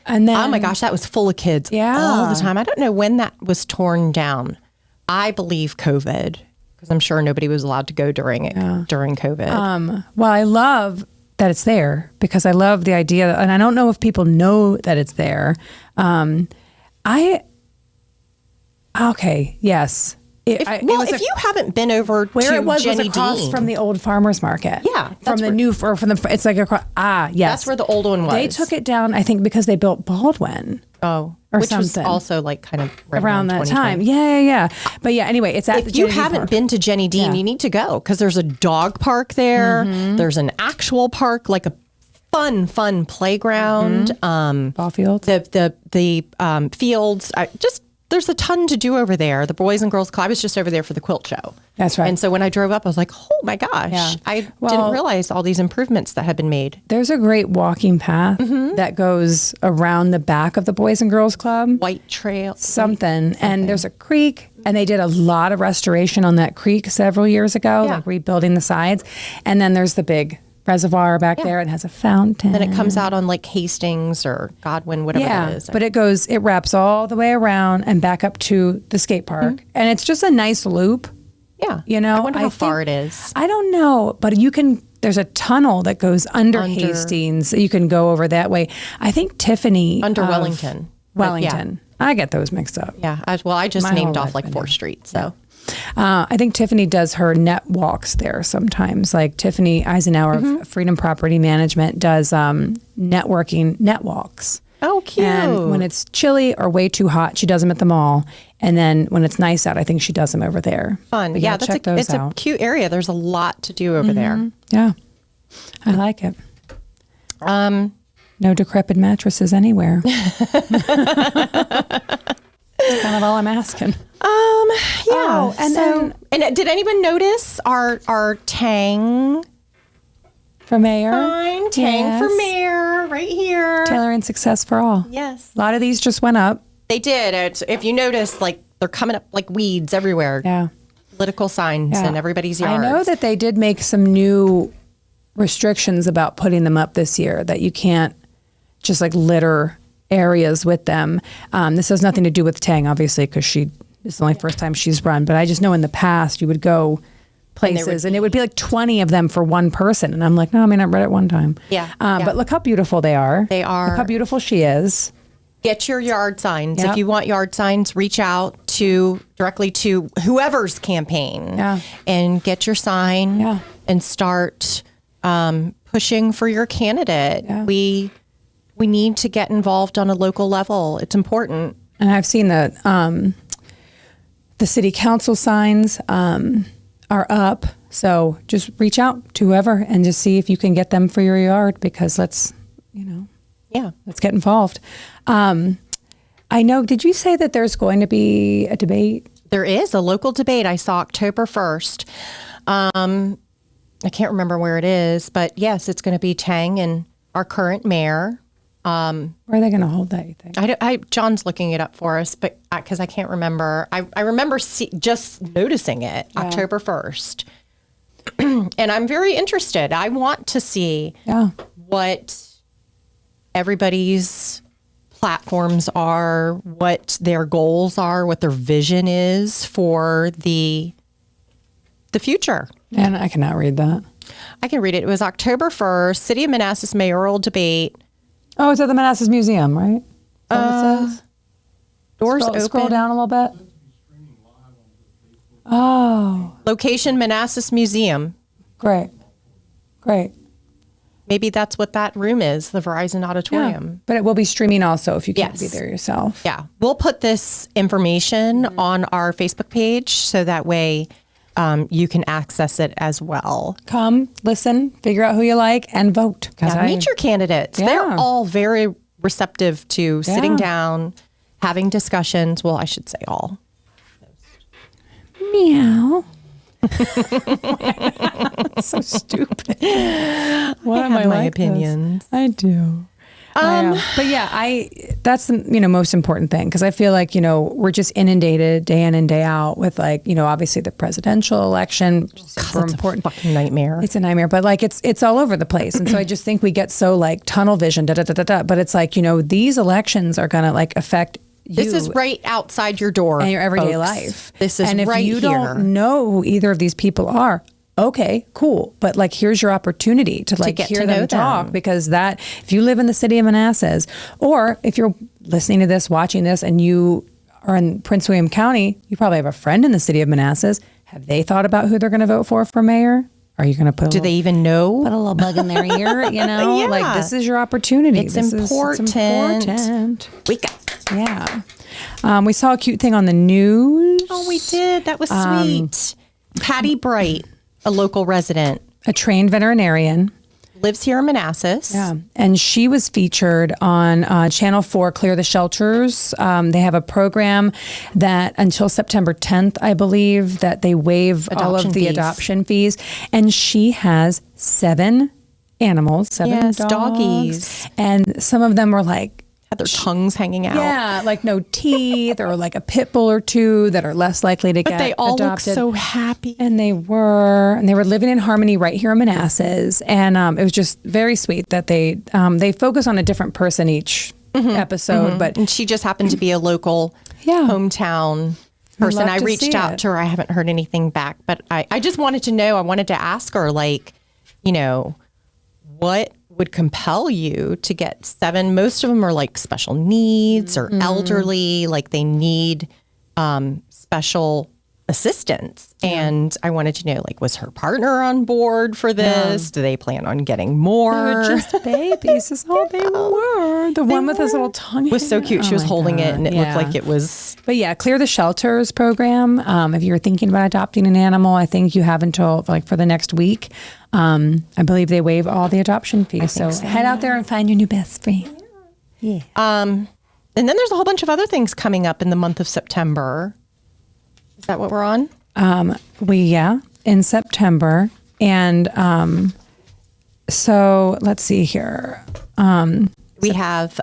And then, oh my gosh, that was full of kids all the time. I don't know when that was torn down. I believe COVID, because I'm sure nobody was allowed to go during COVID. Well, I love that it's there because I love the idea, and I don't know if people know that it's there. Yes. If you haven't been over where to it was Jenny across Dean. from the old farmers market. Yeah, it's like across. Yes, that's where the old one was. They took it down, I think, because they built Baldwin. Oh, which was also like kind of right around that time. Yeah. But yeah, anyway, it's at if you haven't been to Jenny Dean, you need to go because there's a dog park there. Mm-hmm. There's an actual park, like a fun playground. Ball field. The fields. there's a ton to do over there. The Boys and Girls Club, I was just over there for the quilt show. That's right. And so when I drove up, I was like, oh my gosh, Yeah. I didn't realize all these improvements that had been made. There's a great walking path that goes around the back of the Boys and Girls Club. White trail. Something. And there's a creek, and they did a lot of restoration on that creek several years ago, Yeah. like rebuilding the sides. And then there's the big reservoir back there. It has a fountain. Then it comes out on like Hastings or Godwin, whatever that is. But it wraps all the way around and back up to the skate park. And it's just a nice loop. Yeah. You know, I wonder how far think- it is. I don't know, but there's a tunnel that goes under Hastings. You can go over that way. I think Tiffany. Under of Wellington. Wellington. I get those mixed up. Yeah. I just My named whole off life, like I 4th Street. So. I think Tiffany does her net walks there sometimes. Like Tiffany Eisenhower of Freedom Property Management does net walks. Oh, cute. And when it's chilly or way too hot, she does them at the mall. And then when it's nice out, I think she does them over there. Fun. But Yeah, check those it's out. a cute area. There's a lot to do over there. Yeah, I like it. No decrepit mattresses anywhere. That's kind of all I'm asking. Yeah. and then and did anyone notice our Tang for mayor, sign? Tang for mayor right here. tailoring success for all. Yes. A lot of these just went up. They did. If you notice, like they're coming up like weeds everywhere. Yeah. Political signs in everybody's yards. I know that they did make some new restrictions about putting them up this year, that you can't just like litter areas with them. This has nothing to do with Tang, obviously, because it's the only first time she's run. But I just know in the past you would go places and it would be like 20 of them for one person. And I'm like, no, I mean, I read it one time. Yeah. But look how beautiful they are. They are. Look how beautiful she is. Get your yard signs. Yep. If you want yard signs, reach out directly to whoever's campaign. Yeah. And get your sign. Yeah. And start pushing for your candidate. Yeah. We need to get involved on a local level. It's important. And I've seen that the city council signs are up. So just reach out to whoever and just see if you can get them for your yard, because let's get involved. I know, did you say that there's going to be a debate? There is a local debate. I saw October 1st. I can't remember where it is, but yes, it's going to be Tang and our current mayor. Where are they going to hold that, you think? John's looking it up for us, but because I can't remember. I remember just noticing it October 1st. And I'm very interested. I want to see what everybody's platforms are, what their goals are, what their vision is for the future. And I cannot read that. I can read it. It was October 1st, City of Manassas mayoral debate. Oh, it's at the Manassas Museum, right? Is that what it says? Doors open. Scroll down a little bit. Oh, Location Manassas Museum. great. Maybe that's what that room is, the Verizon Auditorium. But it will be streaming also if you can't Yes. be there yourself. Yeah. We'll put this information on our Facebook page so that way you can access it as well. Come, listen, figure out who you like, and vote. Meet your candidates. Yeah. They're all very receptive to sitting Yeah. down, having discussions. Well, I should say all. Meow. So stupid. What am have I my like opinions. this? I do. But yeah, that's the most important thing, because I feel like we're just inundated day in and day out with obviously the presidential election, which is super important. A fucking nightmare. It's a nightmare, but it's all over the place, and so I just think we get so tunnel vision, But it's these elections are gonna affect you. This is right outside your door and your everyday folks. life. This is and if right you here. don't know who either of these people are, okay, cool. But here's your opportunity to get hear to know them talk, them. because if you live in the city of Manassas, or if you're listening to this, watching this, and you are in Prince William County, you probably have a friend in the city of Manassas. Have they thought about who they're going to vote for mayor? Are you going to put Do they even know? put a little bug in their ear? Yeah. This is your opportunity. It's It's important. Wake up. Yeah. We saw a cute thing on the news. Oh, we did. That was sweet. Patty Bright, a local resident, A trained veterinarian lives here in Manassas. Yeah. And she was featured on Channel 4, Clear the Shelters. They have a program that until September 10th, I believe, that they waive all of the adoption fees. And she has 7 animals, 7 dogs. Doggies. And some of them were like, had their tongues hanging out. yeah, like no teeth, or like a pit bull or 2 that are less likely to get They all adopted. look so happy. And they were living in harmony right here in Manassas. And it was just very sweet that they focus on a different person each episode. But And she just happened to be a local hometown person. love I to reached see out it. to her. I haven't heard anything back, but I just wanted to know. I wanted to ask her, like, you know, what would compel you to get 7? Most of them are like special needs or elderly, like they need special assistance. And I wanted to know, like, was her partner on board for this? Do they plan on getting more? they were just babies. Is all they were. The one with his little tongue Was so cute. She was holding it, and it looked like it was. But yeah, Clear the Shelters program. If you're thinking about adopting an animal, I think you have until like for the next week. I believe they waive all the adoption fees. So head out there and find your new best friend. Yeah. And then there's a whole bunch of other things coming up in the month of September. Is that what we're on? In September. And so let's see here. We have,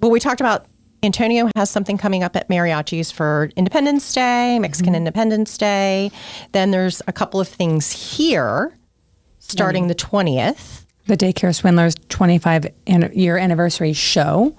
we talked about Antonio has something coming up at Mariachi's for Independence Day, Mexican Independence Day. Then there's a couple of things here starting the 20th. The Daycare Swindlers 25-year anniversary show.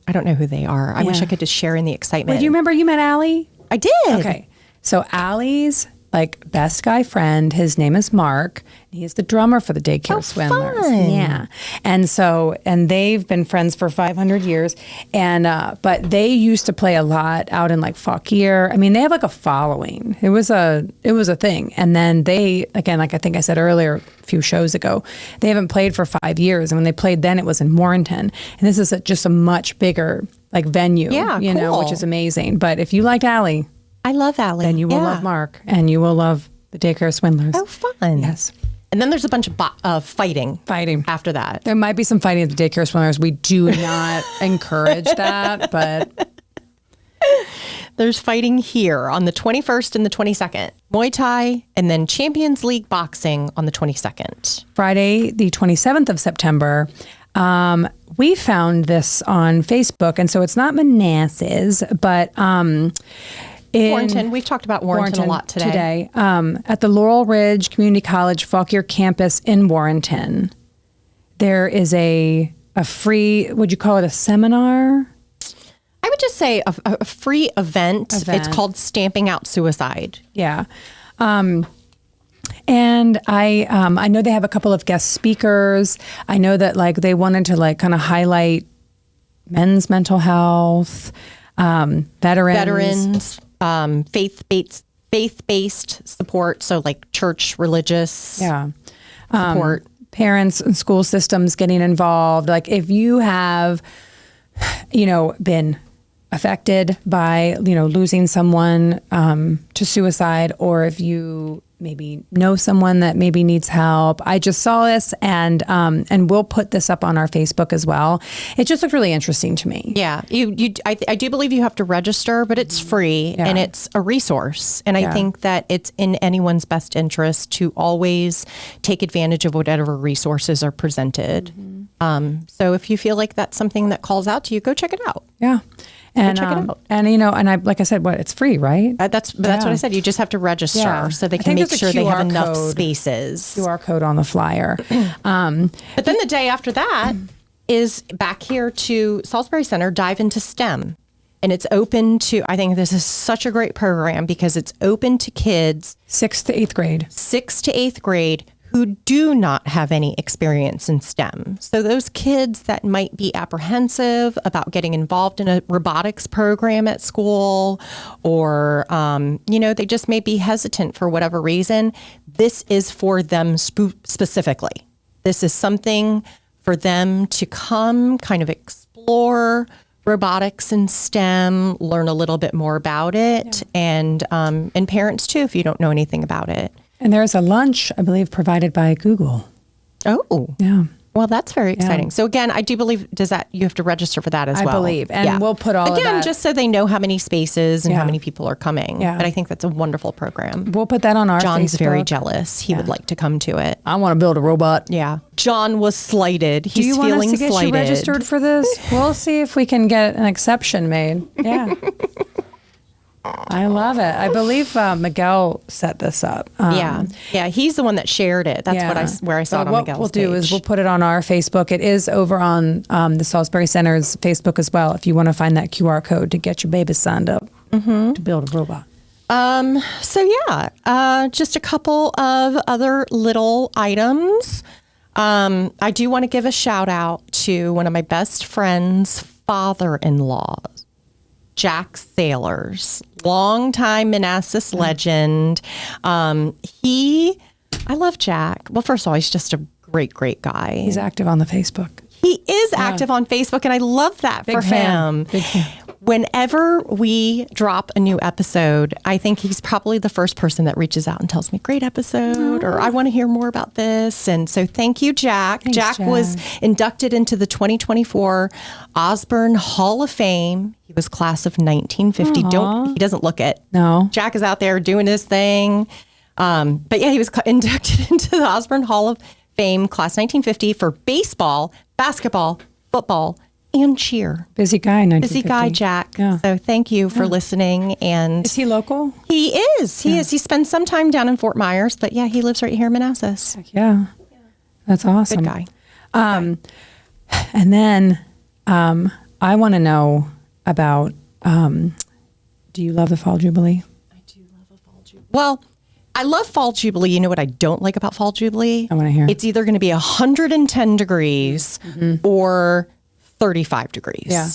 I don't know who they are. I wish I could just share in the excitement. Wait, do you remember you met Allie? I did. Okay. So Allie's like best guy friend, his name is Mark. He's the drummer for the Daycare Swindlers. Fun. Yeah. And they've been friends for 500 years. And, but they used to play a lot out in like Fauquier. I mean, they have like a following. It was a thing. And then they, again, like I think I said earlier, a few shows ago, they haven't played for 5 years. And when they played then, it was in Warrenton. And this is just a much bigger like venue, you know, which is amazing. But if you liked Allie, I love Allie. then you will love Mark, and you will love the Daycare Swindlers. Oh, fun. Yes. And then there's a bunch of fighting after that. There might be some fighting at the Daycare Swindlers. We do not encourage that, but There's fighting here on the 21st and the 22nd. Muay Thai, and then Champions League boxing on the 22nd. Friday, the 27th of September, we found this on Facebook, and so it's not Manassas, but Warrenton. We've talked about Warrenton a lot today. At the Laurel Ridge Community College Fauquier campus in Warrenton, there is a free, would you call it a seminar? I would just say a free event. It's called Stamping Out Suicide. Yeah. And I know they have a couple of guest speakers. I know that like they wanted to like kind of highlight men's mental health, veterans, faith-based support. So like church, religious support. Parents and school systems getting involved. Like if you have, been affected by, losing someone to suicide, or if you maybe know someone that maybe needs help. I just saw this and we'll put this up on our Facebook as well. It just looked really interesting to me. Yeah. I do believe you have to register, but it's free and it's a resource. And I think that it's in anyone's best interest to always take advantage of whatever resources are presented. So if you feel like that's something that calls out to you, go check it out. Yeah. And check it out. And and I like I said, it's free, right? That's what I said. You just have to register so they can make sure they have enough spaces. QR code on the flyer. But then the day after that is back here to Salisbury Center, Dive into STEM. And it's open to, I think this is such a great program because it's open to kids 6th to 8th grade. 6th to 8th grade who do not have any experience in STEM. So those kids that might be apprehensive about getting involved in a robotics program at school, or, they just may be hesitant for whatever reason, this is for them specifically. This is something for them to come kind of explore robotics and STEM, learn a little bit more about it, and parents too, if you don't know anything about it. And there's a lunch, I believe, provided by Google. Oh, Yeah. Well, that's very exciting. So again, I do believe you have to register for that as well. I believe. And we'll put all of that. Just so they know how many spaces and how many people are coming. Yeah. But I think that's a wonderful program. We'll put that on our John's Facebook. very jealous. He would like to come to it. I want to build a robot. Yeah. John was slighted. He's Do you want us feeling to get slighted. you registered for this? We'll see if we can get an exception made. Yeah. I love it. I believe Miguel set this up. Yeah. He's the one that shared it. That's where I saw it on Miguel's page. What we'll do is we'll put it on our Facebook. It is over on the Salisbury Center's Facebook as well. If you want to find that QR code to get your baby signed up to build a robot. Just a couple of other little items. I do want to give a shout out to one of my best friend's father-in-laws, Jack Sailors, longtime Manassas legend. I love Jack. Well, first of all, he's just a great, great guy. He's active on the Facebook. He is active on Facebook, and I love that for him. Big fan. Whenever we drop a new episode, I think he's probably the first person that reaches out and tells me, great episode, or I want to hear more about this. And so thank you, Jack. Thanks, Jack was inducted into the 2024 Osborne Hall of Fame. He was class of 1950. He doesn't look it. No. Jack is out there doing his thing. But yeah, he was inducted into the Osborne Hall of Fame, class 1950, for baseball, basketball, football, and cheer. Busy guy, 1950. Busy guy, Jack. Yeah. So thank you for listening. And is he local? He is. He is. He spends some time down in Fort Myers, but yeah, he lives right here in Manassas. Yeah. That's awesome. Good guy. And then I want to know about, do you love the Fall Jubilee? I do love a Fall Jubilee. Well, I love Fall Jubilee. You know what I don't like about Fall Jubilee? I want to hear. It's either going to be 110 degrees or 35 degrees. Yeah.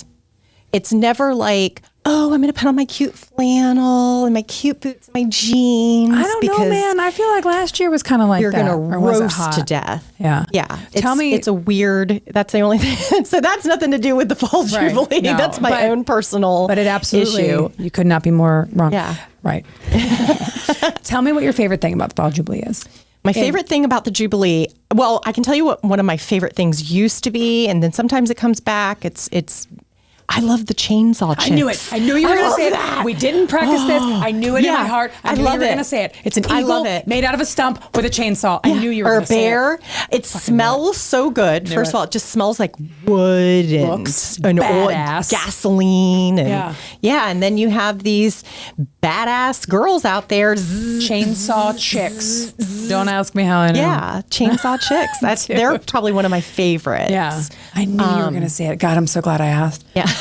It's never like, oh, I'm going to put on my cute flannel and my cute boots, my jeans. I don't know, man. I feel like last year was kind of like you're that. You're going to roast to death. Yeah. Yeah. Tell me. It's a weird, that's the only thing. So that's nothing to do with the Fall Jubilee. No, that's my own personal But it absolutely, issue. You could not be more wrong. Yeah. Right. Tell me what your favorite thing about the Fall Jubilee is. My favorite thing about the Jubilee, well, I can tell you what one of my favorite things used to be, and then sometimes it comes back. I love the chainsaw chicks. I knew it. I knew you were going to say that. it. We didn't practice this. I knew it in my heart. I knew love you were it. going to say it. It's an I eagle love it. made out of a stump with a chainsaw. I knew you were or going a to say it. bear. It smells so good. First of all, it just smells like wood and Looks oil, badass. gasoline, and and then you have these badass girls out there. Chainsaw chicks. Don't ask me how I know. Yeah, chainsaw chicks. They're probably one of my favorites. Yeah. I knew you were going to say it. God, I'm so glad I asked. Yeah.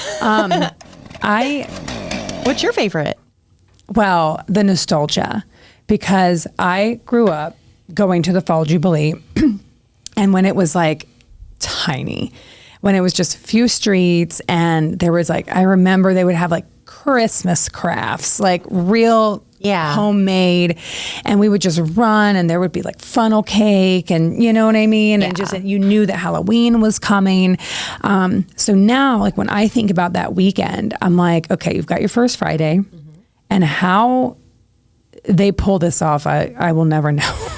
What's your favorite? Well, the nostalgia, because I grew up going to the Fall Jubilee and when it was like tiny, when it was just a few streets and there was like, I remember they would have like Christmas crafts, like real homemade, and we would just run and there would be like funnel cake and you know what I mean? And just, you knew that Halloween was coming. So now like when I think about that weekend, I'm like, okay, you've got your first Friday and how they pull this off, I will never know.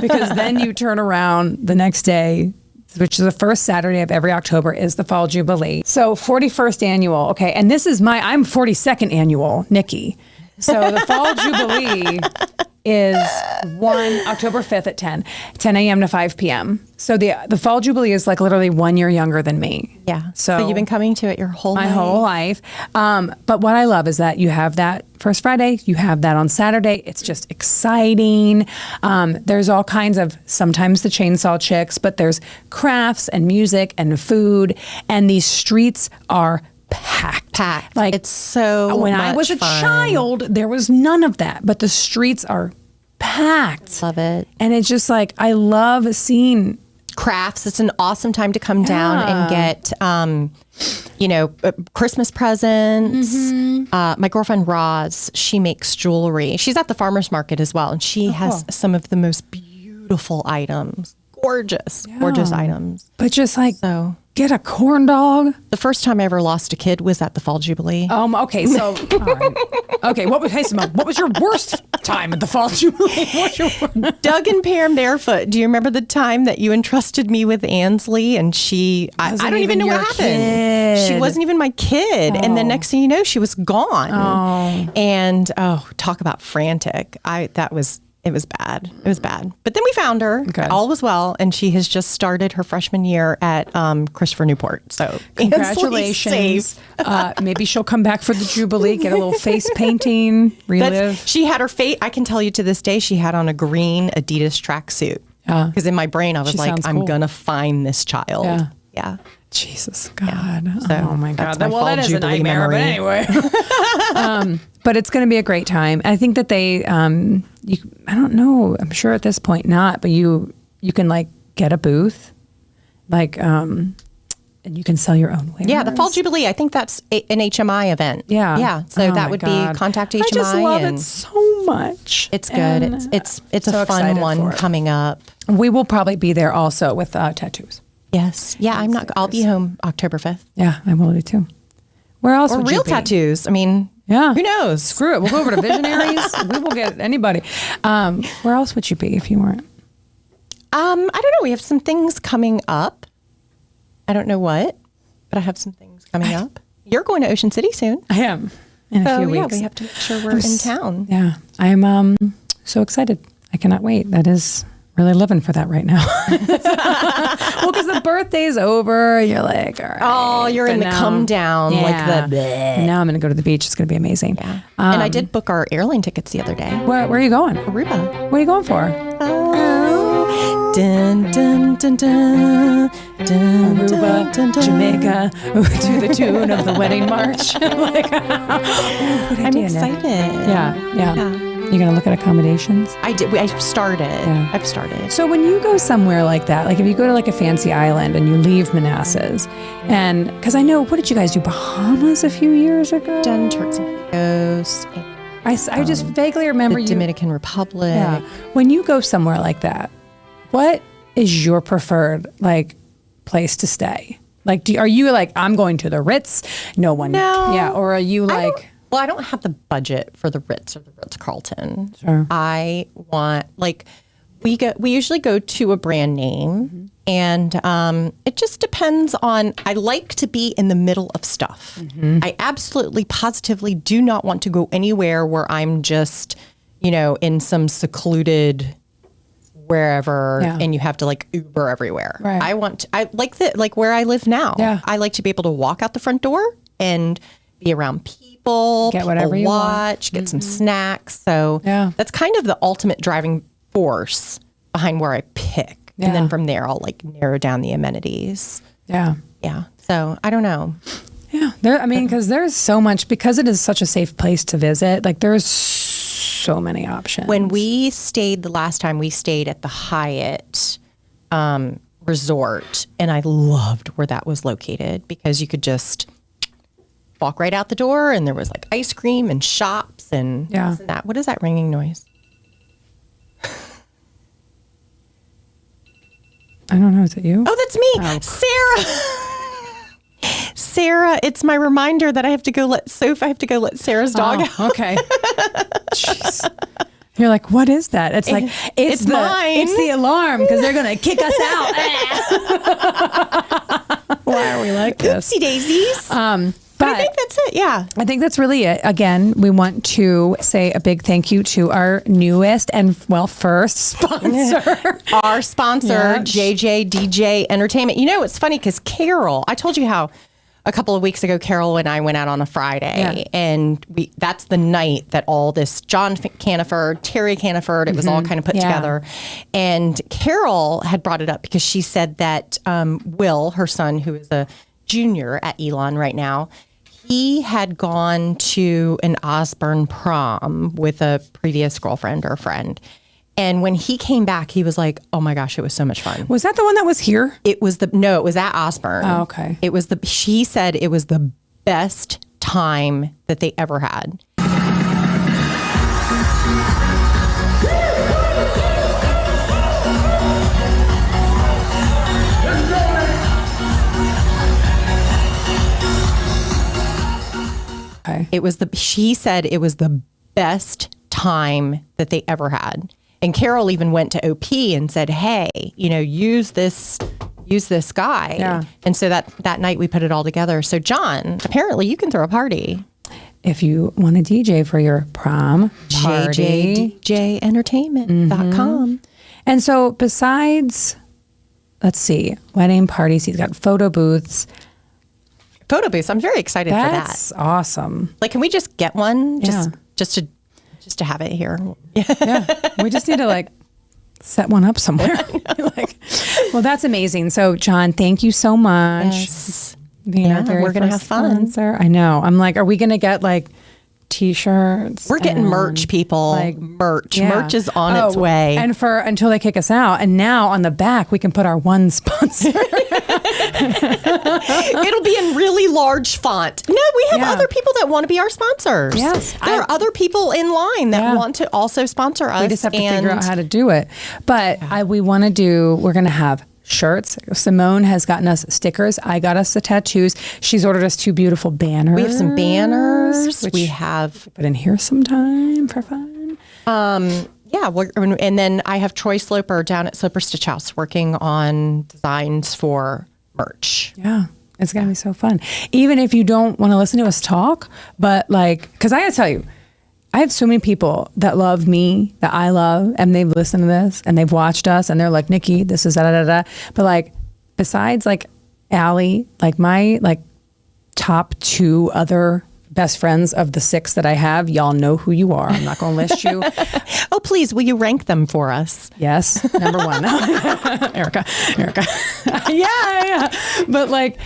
Because then you turn around the next day, which is the first Saturday of every October, is the Fall Jubilee. So 41st annual. Okay. And this is I'm 42nd annual, Nicki. So the Fall Jubilee is October 5th at 10 a.m. to 5 p.m. So the Fall Jubilee is like literally 1 year younger than me. Yeah. So you've been coming to it your whole life. My whole life. But what I love is that you have that first Friday, you have that on Saturday. It's just exciting. There's all kinds of, sometimes the chainsaw chicks, but there's crafts and music and food. And these streets are packed. Like it's so when I was a child, there was none of that, but the streets are packed. Love it. And it's just like, I love seeing crafts. It's an awesome time to come down and get, Christmas presents. My girlfriend Roz, she makes jewelry. She's at the farmer's market as well. And she has some of the most beautiful items, gorgeous items. But just like, get a corn dog? The first time I ever lost a kid was at the Fall Jubilee. Okay, so all right. Okay, hey, Simone, what was your worst time at the Fall Jubilee? Doug and Pam barefoot. Do you remember the time that you entrusted me with Ansley and I don't even know what happened. Kid. She wasn't even my kid. And then next thing you know, she was gone. And talk about frantic. It was bad. It was bad. But then we found her. Okay. All was well. And she has just started her freshman year at Christopher Newport. So congratulations. Maybe she'll come back for the Jubilee, get a little face painting, relive. She had her face. I can tell you to this day, she had on a green Adidas tracksuit. Because in my brain, I was like, I'm going to find this child. Yeah. Jesus, God. Yeah. Oh, my God. Well, that is a nightmare, but anyway. But it's going to be a great time. I think that they, I don't know, I'm sure at this point not, but you can like get a booth, like, and you can sell your own wares. Yeah, the Fall Jubilee, I think that's an HMI event. Yeah. So that would be contact HMI. I just love it so much. It's good. It's so a fun one coming up. We will probably be there also with tattoos. Yes. Yeah, I'll be home October 5th. Yeah, I will be too. Where else would real you be? tattoos. I mean, who knows? Screw it. We'll go over to Visionaries. We will get anybody. Where else would you be if you weren't? I don't know. We have some things coming up. I don't know what, but I have some things coming up. You're going to Ocean City soon. I am. In a few weeks. Yeah, we have to make sure we're in town. Yeah. I'm so excited. I cannot wait. That is really living for that right now. Well, because the birthday's over. You're like, all right. Oh, you're in the come down. Yeah. Like the bleh. Now I'm going to go to the beach. It's going to be amazing. Yeah. And I did book our airline tickets the other day. Where are you going? Aruba. What are you going for? Dun, dun, dun, dun, dun, Aruba, dun, dun, Jamaica, to the tune of the wedding march. I'm excited. Yeah. You're going to look at accommodations? I've started. Yeah. I've started. So when you go somewhere like that, like if you go to like a fancy island and you leave Manassas, and because I know, what did you guys do? Bahamas a few years ago? Done Turks and Caicos. I just vaguely remember the Dominican Republic. Yeah. When you go somewhere like that, what is your preferred like place to stay? Like, are you like, I'm going to the Ritz? No. Yeah. Or are you like... Well, I don't have the budget for the Ritz or the Ritz-Carlton. Sure. I want, like, we usually go to a brand name, and it just depends on, I like to be in the middle of stuff. I absolutely, positively do not want to go anywhere where I'm just, in some secluded wherever, and you have to like Uber everywhere. Right. I like where I live now. Yeah. I like to be able to walk out the front door and be around people, get whatever you watch, get some snacks. So that's kind of the ultimate driving force behind where I pick. And then from there, I'll like narrow down the amenities. Yeah. Yeah. So I don't know. Yeah. Because there's so much, because it is such a safe place to visit, like there's so many options. When we stayed the last time, we stayed at the Hyatt Resort, and I loved where that was located because you could just walk right out the door, and there was like ice cream and shops and this and that. What is that ringing noise? I don't know. Is it you? Oh, that's me. Sarah. Sarah, it's my reminder that I have to go let Sarah's dog out. Okay. Jeez. You're like, what is that? It's like, it's mine. It's the alarm because they're going to kick us out. Why are we like this? Oopsie daisies. But I think that's it. Yeah. I think that's really it. Again, we want to say a big thank you to our newest and first sponsor. Our sponsor, JJ DJ Entertainment. It's funny because Carol, I told you how a couple of weeks ago, Carol and I went out on a Friday, and that's the night that all this John Caniford, Terry Caniford, it was all kind of put together. And Carol had brought it up because she said that Will, her son, who is a junior at Elon right now, he had gone to an Osborne prom with a previous girlfriend or friend. And when he came back, he was like, oh my gosh, it was so much fun. Was that the one that was here? It was it was at Osborne. Oh, okay. She said it was the best time that they ever had. She said it was the best time that they ever had. And Carol even went to OP and said, hey, use this guy. Yeah. And so that night we put it all together. So John, apparently you can throw a party. If you want to DJ for your prom party. JJentertainment.com. And so besides, let's see, wedding parties, he's got photo booths. Photo booths. I'm very excited for that. That's awesome. Like, can we just get one? Yeah. Just to have it here. Yeah. We just need to set one up somewhere. Well, that's amazing. So John, thank you so much. Yes. Being our very we're going to have first fun. sponsor. I know. I'm like, are we going to get t-shirts? We're getting merch, people. Merch. Yeah. Merch is on its way. And until they kick us out. And now on the back, we can put our one sponsor. It'll be in really large font. No, we have other people that want to be our sponsors. Yes. There are other people in line that want to also sponsor us. We just have to figure out how to do it. But we're going to have shirts. Simone has gotten us stickers. I got us the tattoos. She's ordered us 2 beautiful banners. We have some banners. Which we have put in here sometime for fun. Yeah, and then I have Troy Sloper down at Sloper Stitch House working on designs for merch. Yeah, it's going to be so fun. Even if you don't want to listen to us talk, but because I got to tell you, I have so many people that love me, that I love, and they've listened to this and they've watched us and they're like, Nicki, this is da-da-da-da. But besides Allie, my top 2 other best friends of the 6 that I have, y'all know who you are. I'm not going to list you. Oh, please, will you rank them for us? Yes. Number 1. Erica. Yeah. But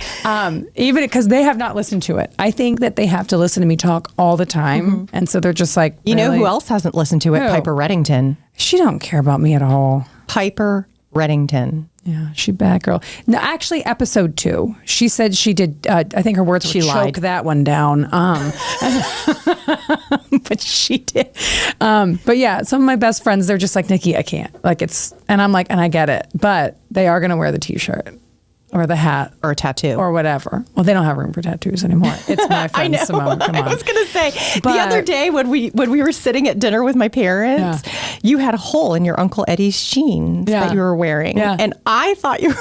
even because they have not listened to it, I think that they have to listen to me talk all the time. Mm-hmm. And so they're just like, you know who else hasn't listened to it? Who? Piper Reddington. She don't care about me at all. Piper Reddington. Yeah, she bad girl. No, actually, episode 2, she said she did. I think her words were choke that one down. But she did. But yeah, some of my best friends, they're just like, Nicki, I can't. And I'm like, and I get it, but they are going to wear the t-shirt or the hat or a tattoo or whatever. Well, they don't have room for tattoos anymore. It's my friend Simone. Come on. I was going to say the other day when we were sitting at dinner with my parents, you had a hole in your Uncle Eddie's jeans that you were wearing, and I thought you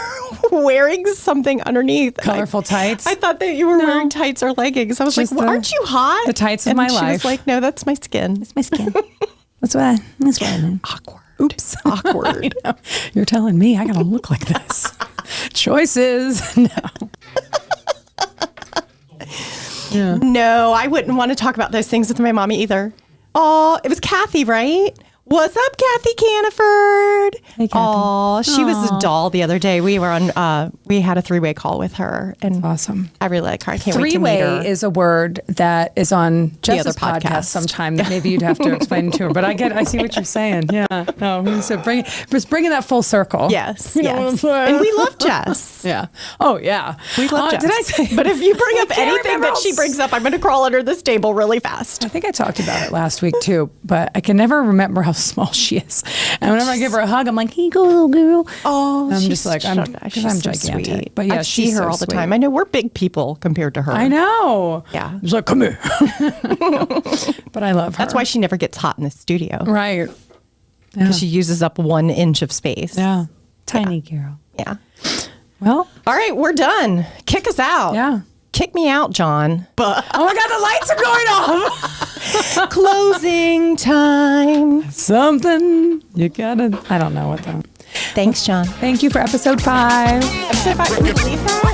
were wearing something underneath. Colorful tights. I thought that you were wearing tights or leggings. I was like, well, aren't you hot? The tights of my life. She was like, no, that's my skin. It's my skin. That's what I mean. Awkward. Oops. Awkward. You're telling me I got to look like this. Choices. No. Yeah. No, I wouldn't want to talk about those things with my mommy either. Oh, it was Kathy, right? What's up, Kathy Caniford? Hey, Kathy. Oh, she was a doll the other day. We were on. We had a 3-way call with her, and that's awesome. I really like her. I can't wait to meet her. 3-way is a word that is on the other podcast sometime that maybe you'd have to explain to her. But I see what you're saying. Yeah, no, so bringing that full circle. Yes, yes. And we love Jess. Yeah. Oh yeah, we love Jess. Did I say? But if you bring up anything that she brings up, I'm going to crawl under this table really fast. I think I talked about it last week too, but I can never remember how small she is. And whenever I give her a hug, I'm like, "Here you go, little girl." Oh, I'm just like, I'm gigantic. Sweet. But yeah, I see her all the time. I know we're big people compared to her. I know. Yeah. She's like, come here. But I love her. That's why she never gets hot in the studio. Right. Because she uses up 1 inch of space. Yeah. Tiny girl. Yeah. Well. All right, we're done. Kick us out. Yeah. Kick me out, John. But oh my God, the lights are going off. Closing time. Something you gotta. I don't know what that. Thanks, John. Thank you for episode 5. Episode 5. Can you believe that?